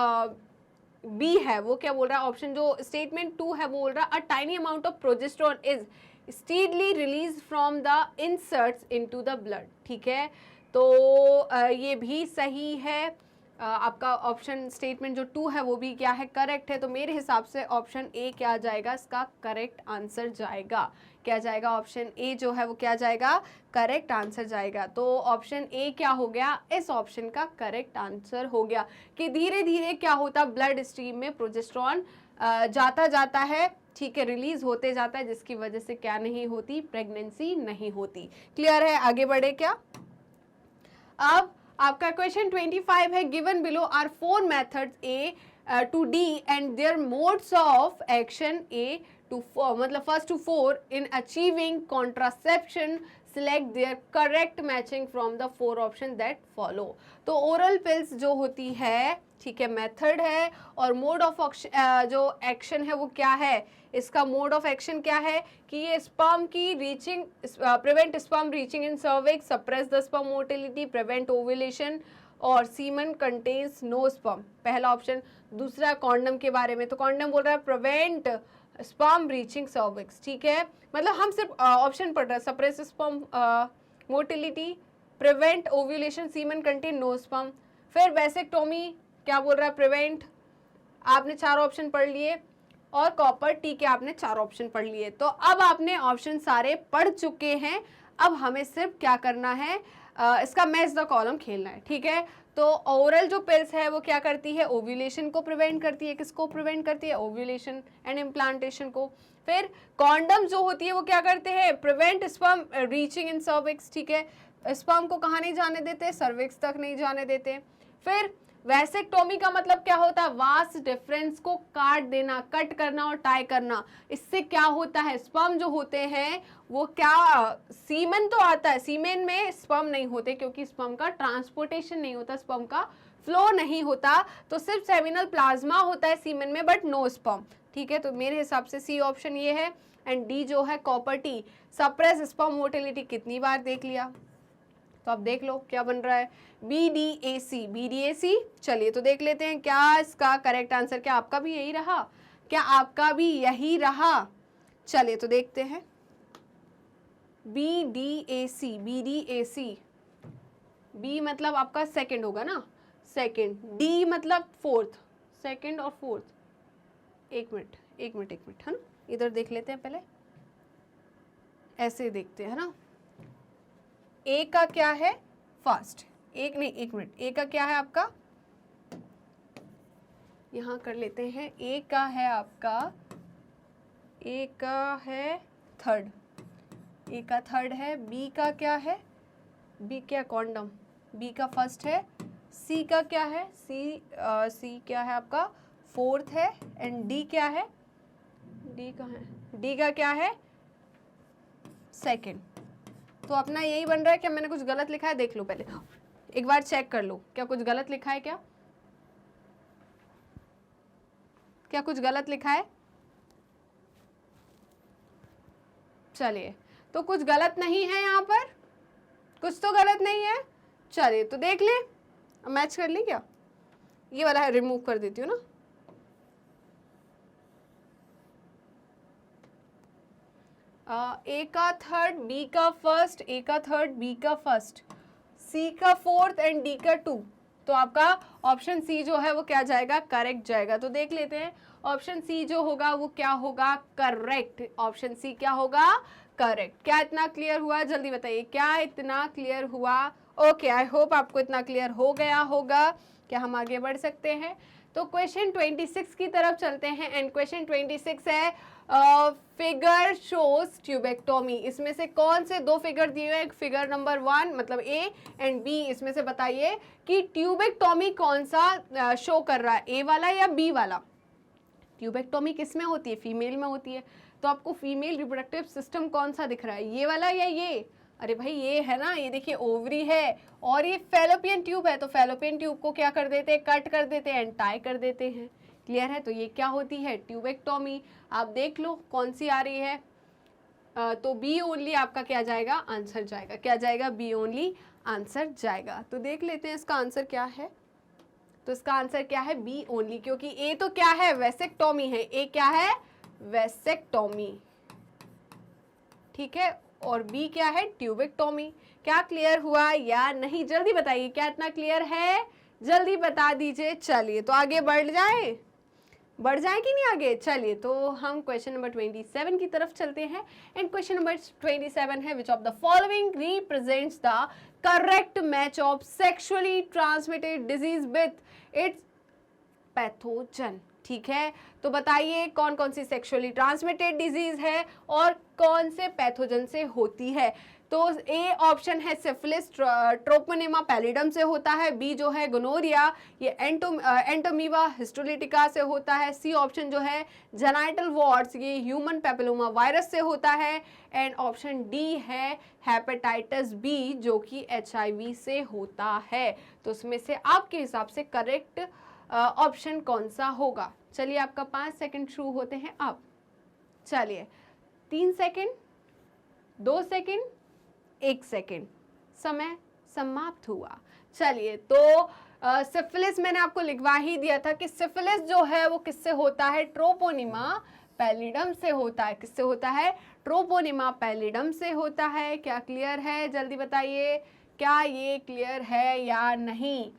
Speaker 1: बी है वो क्या बोल रहा है? ऑप्शन जो स्टेटमेंट 2 है वो बोल रहा है a tiny amount of progesterone is steadily release from the inserts into the blood. ठीक है, तो ये भी सही है। आपका ऑप्शन स्टेटमेंट जो 2 है वो भी क्या है? करेक्ट है। तो मेरे हिसाब से ऑप्शन ए क्या जाएगा? इसका करेक्ट आंसर जाएगा। क्या जाएगा? ऑप्शन ए जो है वो क्या जाएगा? करेक्ट आंसर जाएगा। तो ऑप्शन ए क्या हो गया? इस ऑप्शन का करेक्ट आंसर हो गया कि धीरे धीरे क्या होता, ब्लड स्ट्रीम में प्रोजेस्टेरॉन जाता जाता है। ठीक है, रिलीज होते जाता है, जिसकी वजह से क्या नहीं होती? प्रेगनेंसी नहीं होती। क्लियर है? आगे बढ़े क्या? अब आपका क्वेश्चन 25 है given below are 4 methods A to D and their modes of action A to 4, मतलब first to 4 in achieving contraception select their correct matching from the 4 option that follow. तो ओरल पिल्स जो होती है, ठीक है, method है, और mode of जो एक्शन है वो क्या है? इसका मोड ऑफ एक्शन क्या है कि ये स्पर्म की reaching, prevent sperm reaching in cervix, suppress the sperm motility, prevent ovulation, और सीमन कंटेन्स नो स्पर्म, पहला ऑप्शन। दूसरा कॉन्डम के बारे में, तो कॉन्डम बोल रहा है प्रिवेंट स्पर्म रीचिंग सर्विक्स। ठीक है, मतलब हम सिर्फ ऑप्शन पढ़ रहे हैं, suppress sperm motility, prevent ovulation, semen contain no sperm. फिर वैसेक्टोमी क्या बोल रहा है? प्रिवेंट, आपने 4 ऑप्शन पढ़ लिए, और कॉपर टी के आपने 4 ऑप्शन पढ़ लिए। तो अब आपने ऑप्शन सारे पढ़ चुके हैं। अब हमें सिर्फ क्या करना है? इसका मैच द कॉलम खेलना है। ठीक है, तो ओरल जो पिल्स है वो क्या करती है? ओव्यूलेशन को प्रिवेंट करती है। किसको प्रिवेंट करती है? ओव्यूलेशन एंड इम्प्लांटेशन को। फिर कॉन्डम जो होती है वो क्या करते हैं? प्रिवेंट स्पर्म रीचिंग इन सर्विक्स। ठीक है, स्पर्म को कहाँ नहीं जाने देते? सर्विक्स तक नहीं जाने देते। फिर वैसेक्टोमी का मतलब क्या होता है? वास डिफरेंस को काट देना, कट करना और टाई करना। इससे क्या होता है? स्पर्म जो होते हैं वो क्या, सीमन तो आता है, सीमेन में स्पर्म नहीं होते क्योंकि स्पर्म का ट्रांसपोर्टेशन नहीं होता, स्पर्म का फ्लो नहीं होता, तो सिर्फ सेमिनल प्लाज्मा होता है सीमेन में, बट नो स्पर्म। ठीक है, तो मेरे हिसाब से सी ऑप्शन ये है। एंड डी जो है copper T, suppress sperm motility कितनी बार देख लिया, तो अब देख लो क्या बन रहा है? BDAC, BDAC। चलिए तो देख लेते हैं क्या इसका करेक्ट आंसर, क्या आपका भी यही रहा? क्या आपका भी यही रहा? चलिए तो देखते हैं। BDAC, BDAC, B मतलब आपका सेकंड होगा ना, सेकंड, D मतलब फोर्थ, सेकंड और फोर्थ। एक मिनट है ना, इधर देख लेते हैं पहले, ऐसे देखते हैं ना। ए का क्या है? फर्स्ट, एक नहीं, एक मिनट, ए का क्या है आपका? यहाँ कर लेते हैं। ए का है आपका, ए का है थर्ड, ए का थर्ड है। बी का क्या है? बी क्या? कॉन्डम, बी का फर्स्ट है। सी का क्या है? सी क्या है आपका? फोर्थ है। एंड डी क्या है? डी का है, डी का क्या है? सेकेंड। तो अपना यही बन रहा है। क्या मैंने कुछ गलत लिखा है? देख लो पहले, एक बार चेक कर लो, क्या कुछ गलत लिखा है? क्या कुछ गलत लिखा है? चलिए, तो कुछ गलत नहीं है यहाँ पर, कुछ तो गलत नहीं है। चलिए तो देख ले, मैच कर ली क्या? ये वाला है, रिमूव कर देती हूँ ना। ए का थर्ड, बी का फर्स्ट, ए का थर्ड, बी का फर्स्ट, सी का फोर्थ एंड डी का टू। तो आपका ऑप्शन सी जो है वो क्या जाएगा? करेक्ट जाएगा। तो देख लेते हैं ऑप्शन सी जो होगा वो क्या होगा? करेक्ट। ऑप्शन सी क्या होगा? करेक्ट। क्या इतना क्लियर हुआ? जल्दी बताइए, क्या इतना क्लियर हुआ? ओके, आई होप आपको इतना क्लियर हो गया होगा। क्या हम आगे बढ़ सकते हैं? तो क्वेश्चन 26 की तरफ चलते हैं। एंड क्वेश्चन 26 है फिगर शोज ट्यूबेक्टोमी। इसमें से कौन से दो फिगर दिए हुए हैं? फिगर नंबर 1 मतलब ए एंड बी, इसमें से बताइए कि ट्यूबेक्टोमी कौन सा शो कर रहा है, ए वाला या बी वाला? ट्यूबेक्टोमी किस में होती है? फीमेल में होती है। तो आपको फीमेल रिप्रोडक्टिव सिस्टम कौन सा दिख रहा है, ये वाला या ये? अरे भाई ये है ना, ये देखिए ओवरी है और ये फैलोपियन ट्यूब है। तो फैलोपियन ट्यूब को क्या कर देते हैं? कट कर देते हैं एंड टाई कर देते हैं। क्लियर है? तो ये क्या होती है? ट्यूबेक्टोमी। आप देख लो कौन सी आ रही है। तो बी ओनली आपका क्या जाएगा? आंसर जाएगा। क्या जाएगा? बी ओनली आंसर जाएगा। तो देख लेते हैं इसका आंसर क्या है। तो इसका आंसर क्या है? बी ओनली, क्योंकि ए तो क्या है? वेसेक्टोमी है। ए क्या है? वेसेक्टोमी। ठीक है, और बी क्या है? ट्यूबेक्टोमी। क्या क्लियर हुआ या नहीं? जल्दी बताइए, क्या इतना क्लियर है? जल्दी बता दीजिए। चलिए तो आगे बढ़ जाए, बढ़ जाए कि नहीं आगे? चलिए तो हम क्वेश्चन नंबर 27 की तरफ चलते हैं। एंड क्वेश्चन नंबर 27 है, which of the following represents the correct match of sexually transmitted disease with its pathogen. ठीक है, तो बताइए कौन कौन सी सेक्सुअली ट्रांसमिटेड डिजीज है और कौन से पैथोजन से होती है। तो ए ऑप्शन है सिफिलिस, ट्रोपोनिमा पैलिडम से होता है। बी जो है गोनोरिया, ये एंटोमीवा हिस्टोलिटिका से होता है। सी ऑप्शन जो है जेनाइटल वॉर्ड्स, ये ह्यूमन पेपिलोमा वायरस से होता है। एंड ऑप्शन डी है हेपेटाइटिस बी, जो कि HIV से होता है। तो उसमें से आपके हिसाब से करेक्ट ऑप्शन कौन सा होगा? चलिए आपका 5 सेकंड शुरू होते हैं अब। चलिए 3 सेकंड, 2 सेकंड, 1 सेकंड, समय समाप्त हुआ। चलिए तो सिफिलिस मैंने आपको लिखवा ही दिया था कि सिफिलिस जो है वो किससे होता है? ट्रोपोनिमा पैलिडम से होता है। किससे होता है? ट्रोपोनिमा पैलिडम से होता है। क्या क्लियर है? जल्दी बताइए, क्या ये क्लियर है या नहीं?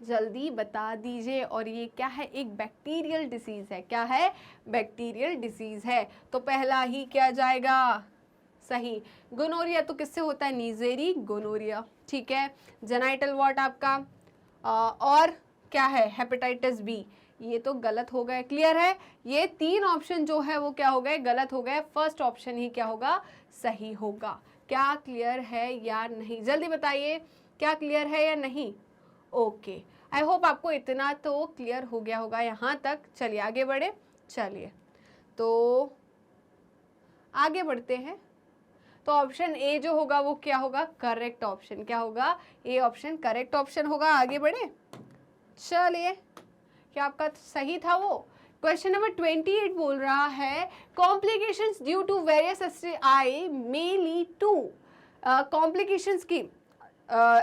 Speaker 1: जल्दी बता दीजिए। और ये क्या है? एक बैक्टीरियल डिसीज है। क्या है? बैक्टीरियल डिसीज है। तो पहला ही क्या जाएगा? सही। गोनोरिया तो किससे होता है? Neisseria gonorrhoea. ठीक है, जेनाइटल वॉर्ड आपका और क्या है? Hepatitis B. ये तो गलत हो गए। क्लियर है? ये 3 ऑप्शन जो है वो क्या हो गए? गलत हो गए। फर्स्ट ऑप्शन ही क्या होगा? सही होगा। क्या क्लियर है या नहीं? जल्दी बताइए, क्या क्लियर है या नहीं? ओके, आई होप आपको इतना तो क्लियर हो गया होगा यहाँ तक। चलिए आगे बढ़े। चलिए तो आगे बढ़ते हैं। तो ऑप्शन ए जो होगा वो क्या होगा? Correct option. क्या होगा? ए ऑप्शन करेक्ट ऑप्शन होगा। आगे बढ़े। चलिए, क्या आपका सही था वो? क्वेश्चन नंबर 28 बोल रहा है complications due to various STI may lead to. Complications की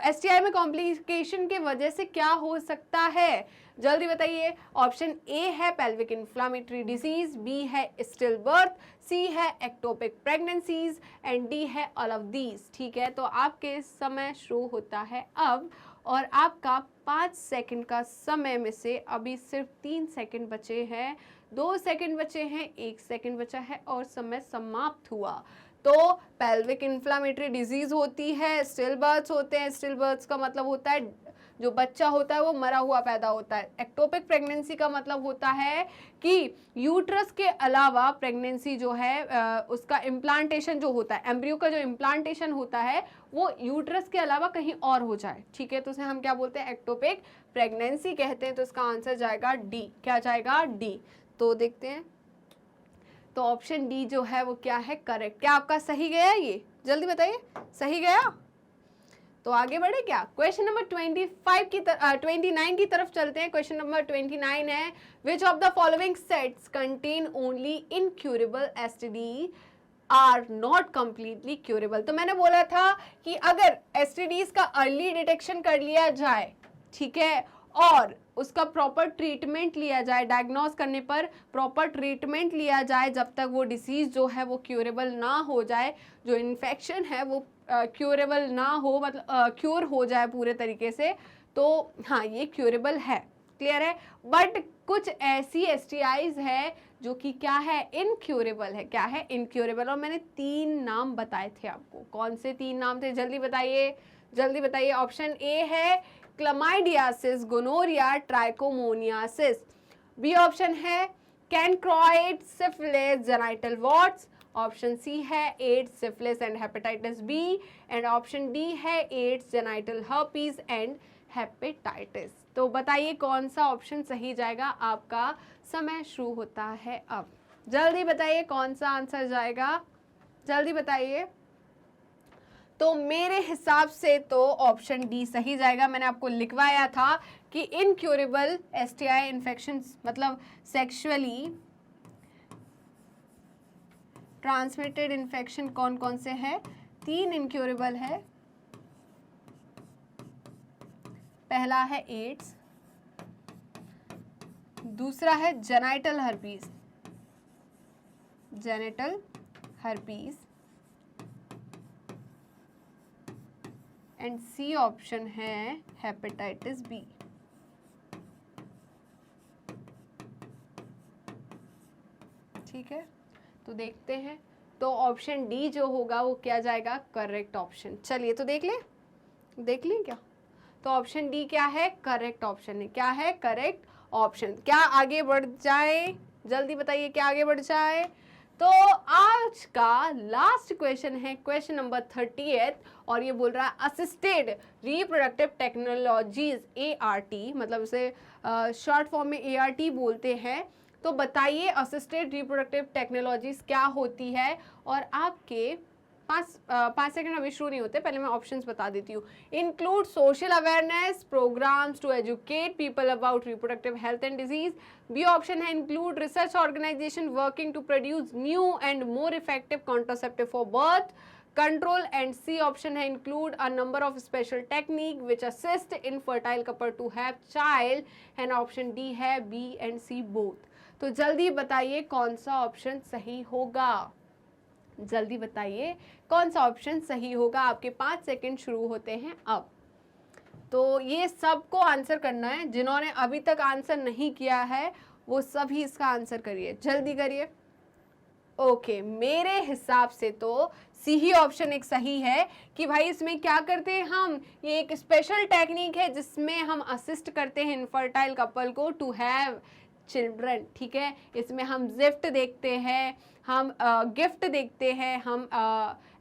Speaker 1: STI में कॉम्प्लिकेशन के वजह से क्या हो सकता है? जल्दी बताइए। ऑप्शन ए है पेल्विक इन्फ्लामेटरी डिजीज, बी है स्टिल बर्थ, सी है एक्टोपिक प्रेगनेंसीज एंड डी है ऑल ऑफ दीज। ठीक है, तो आपके समय शुरू होता है अब और आपका 5 सेकंड का समय में से अभी सिर्फ 3 सेकंड बचे हैं, 2 सेकंड बचे हैं, 1 सेकंड बचा है और समय समाप्त हुआ। तो पेल्विक इन्फ्लामेटरी डिजीज होती है, स्टिल बर्थ्स होते हैं। स्टिल बर्थ्स का मतलब होता है जो बच्चा होता है वो मरा हुआ पैदा होता है। एक्टोपिक प्रेगनेंसी का मतलब होता है कि यूट्रस के अलावा प्रेगनेंसी जो है उसका इम्प्लांटेशन जो होता है, एम्ब्रियो का जो इम्प्लांटेशन होता है वो यूट्रस के अलावा कहीं और हो जाए। ठीक है, तो उसे हम क्या बोलते हैं? एक्टोपिक प्रेगनेंसी कहते हैं। तो इसका आंसर जाएगा डी। क्या जाएगा? डी। तो देखते हैं तो ऑप्शन डी जो है वो क्या है, करेक्ट। क्या आपका सही गया ये, जल्दी बताइए, सही गया? तो आगे बढ़े क्या, क्वेश्चन नंबर 29 की तरफ चलते हैं। क्वेश्चन नंबर 29 है, which of the following sets contain only incurable STD are not completely curable. तो मैंने बोला था कि अगर एसटीडीज का अर्ली डिटेक्शन कर लिया जाए, ठीक है, और उसका प्रॉपर ट्रीटमेंट लिया जाए, डायग्नोस करने पर प्रॉपर ट्रीटमेंट लिया जाए, जब तक वो डिसीज जो है वो क्यूरेबल ना हो जाए, जो इन्फेक्शन है वो क्यूरेबल ना हो, मतलब क्यूर हो जाए पूरे तरीके से, तो हाँ ये क्यूरेबल है, क्लियर है। बट कुछ ऐसी एसटीआईज है जो कि क्या है, इनक्यूरेबल है। क्या है, इनक्यूरेबल। और मैंने 3 नाम बताए थे आपको, कौन से 3 नाम थे, जल्दी बताइए, जल्दी बताइए। ऑप्शन ए है chlamydiasis, gonorrhoea, trichomoniasis. B option है chancroid, syphilis, genital warts. Option C है AIDS, syphilis and hepatitis B. And option D है AIDS, genital herpes and hepatitis. तो बताइए कौन सा ऑप्शन सही जाएगा। आपका समय शुरू होता है अब, जल्दी बताइए कौन सा आंसर जाएगा, जल्दी बताइए। तो मेरे हिसाब से तो ऑप्शन डी सही जाएगा। मैंने आपको लिखवाया था कि इनक्यूरेबल एसटीआई इन्फेक्शन मतलब सेक्सुअली ट्रांसमिटेड इन्फेक्शन कौन कौन से हैं, 3 इनक्यूरेबल है। पहला है एड्स, दूसरा है genital herpes, genital herpes, and C option है हेपेटाइटिस बी। ठीक है, तो देखते हैं। तो ऑप्शन डी जो होगा वो क्या जाएगा, करेक्ट ऑप्शन। चलिए तो देख लें क्या। तो ऑप्शन डी क्या है, करेक्ट ऑप्शन है। क्या है, करेक्ट ऑप्शन। क्या आगे बढ़ जाए, जल्दी बताइए, क्या आगे बढ़ जाए। तो आज का लास्ट क्वेश्चन है क्वेश्चन नंबर 30, और ये बोल रहा है असिस्टेड रिप्रोडक्टिव टेक्नोलॉजीज, ART, मतलब उसे शॉर्ट फॉर्म में ART बोलते हैं। तो बताइए असिस्टेड रिप्रोडक्टिव टेक्नोलॉजीज क्या होती है। और आपके 5 सेकंड अभी शुरू नहीं होते, पहले मैं ऑप्शंस बता देती हूँ। Include social awareness programmes to educate people about reproductive health and disease. B option है include research organisation working to produce new and more effective contraceptive for birth control. And C option है include a number of special technique which assist in fertile couple to have child. And option D है B and C both. तो जल्दी बताइए कौन सा option सही होगा, जल्दी बताइए कौन सा ऑप्शन सही होगा। आपके 5 सेकंड शुरू होते हैं अब। तो ये सबको आंसर करना है, जिन्होंने अभी तक आंसर नहीं किया है वो सभी इसका आंसर करिए, जल्दी करिए। ओके, मेरे हिसाब से तो सी ही ऑप्शन एक सही है कि भाई इसमें क्या करते हैं हम, ये एक स्पेशल टेक्निक है जिसमें हम असिस्ट करते हैं इनफर्टाइल कपल को टू हैव चिल्ड्रन। ठीक है, इसमें हम गिफ्ट देखते हैं, हम गिफ्ट देखते हैं, हम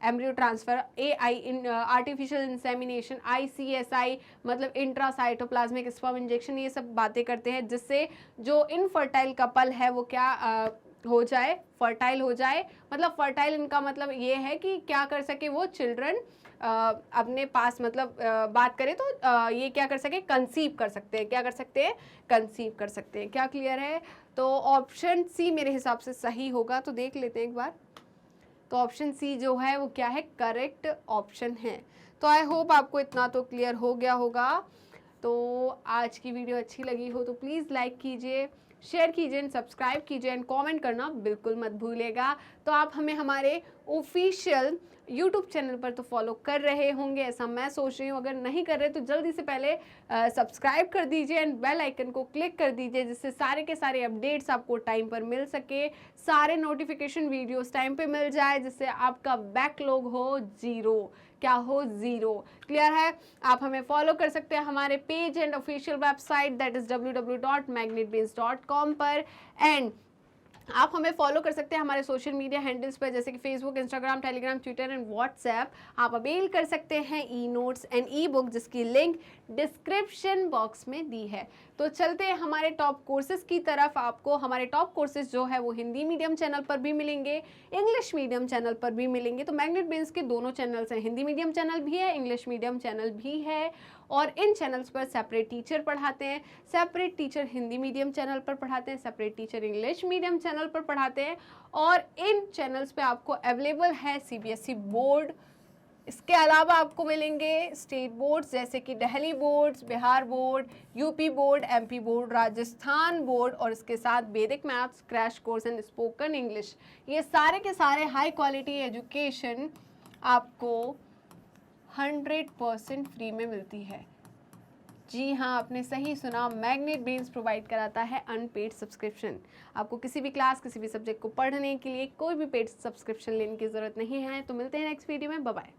Speaker 1: embryo transfer, AI in artificial insemination, ICSI मतलब इंट्रासाइटोप्लाज्मिक स्पर्म इंजेक्शन, ये सब बातें करते हैं जिससे जो इनफर्टाइल कपल है वो क्या हो जाए, फर्टाइल हो जाए। मतलब फर्टाइल इनका मतलब ये है कि क्या कर सके वो चिल्ड्रन अपने पास, मतलब बात करें तो ये क्या कर सके, कंसीव कर सकते हैं। क्या कर सकते हैं, कंसीव कर सकते हैं। क्या क्लियर है। तो ऑप्शन सी मेरे हिसाब से सही होगा। तो देख लेते हैं एक बार। तो ऑप्शन सी जो है वो क्या है, करेक्ट ऑप्शन है। तो आई होप आपको इतना तो क्लियर हो गया होगा। तो आज की वीडियो अच्छी लगी हो तो प्लीज़ लाइक कीजिए, शेयर कीजिए एंड सब्सक्राइब कीजिए एंड कमेंट करना बिल्कुल मत भूलिएगा। तो आप हमें हमारे ऑफिशियल यूट्यूब चैनल पर तो फॉलो कर रहे होंगे, ऐसा मैं सोच रही हूँ। अगर नहीं कर रहे तो जल्दी से पहले सब्सक्राइब कर दीजिए एंड बेल आइकन को क्लिक कर दीजिए, जिससे सारे के सारे अपडेट्स आपको टाइम पर मिल सके, सारे नोटिफिकेशन वीडियोस टाइम पे मिल जाए, जिससे आपका बैकलॉग हो जीरो। क्या हो, जीरो। क्लियर है। आप हमें फॉलो कर सकते हैं हमारे page and official website that is www.magnetbrains.com पर। एंड आप हमें फॉलो कर सकते हैं हमारे सोशल मीडिया हैंडल्स पर, जैसे कि Facebook, Instagram, Telegram, Twitter and WhatsApp. आप अवेल कर सकते हैं e notes and E book, जिसकी लिंक डिस्क्रिप्शन बॉक्स में दी है। तो चलते हैं हमारे टॉप कोर्सेज की तरफ। आपको हमारे टॉप कोर्सेज जो है वो हिंदी मीडियम चैनल पर भी मिलेंगे, इंग्लिश मीडियम चैनल पर भी मिलेंगे। तो मैग्नेट ब्रेन्स के दोनों चैनल्स हैं, हिंदी मीडियम चैनल भी है, इंग्लिश मीडियम चैनल भी है। और इन चैनल्स पर सेपरेट टीचर पढ़ाते हैं, separate teacher Hindi medium channel पर पढ़ाते हैं, separate teacher English medium channel पर पढ़ाते हैं। और इन चैनल्स पे आपको अवेलेबल है सीबीएसई बोर्ड, इसके अलावा आपको मिलेंगे स्टेट बोर्ड्स जैसे कि Delhi boards, Bihar board, UP board, MP board, Rajasthan board, और इसके साथ वैदिक maths, crash course and spoken English. ये सारे के सारे हाई क्वालिटी एजुकेशन आपको 100% फ्री में मिलती है। जी हाँ, आपने सही सुना, मैग्नेट ब्रेन्स प्रोवाइड कराता है अनपेड सब्सक्रिप्शन। आपको किसी भी क्लास, किसी भी सब्जेक्ट को पढ़ने के लिए कोई भी पेड सब्सक्रिप्शन लेने की ज़रूरत नहीं है। तो मिलते हैं नेक्स्ट वीडियो में, बाय बाय।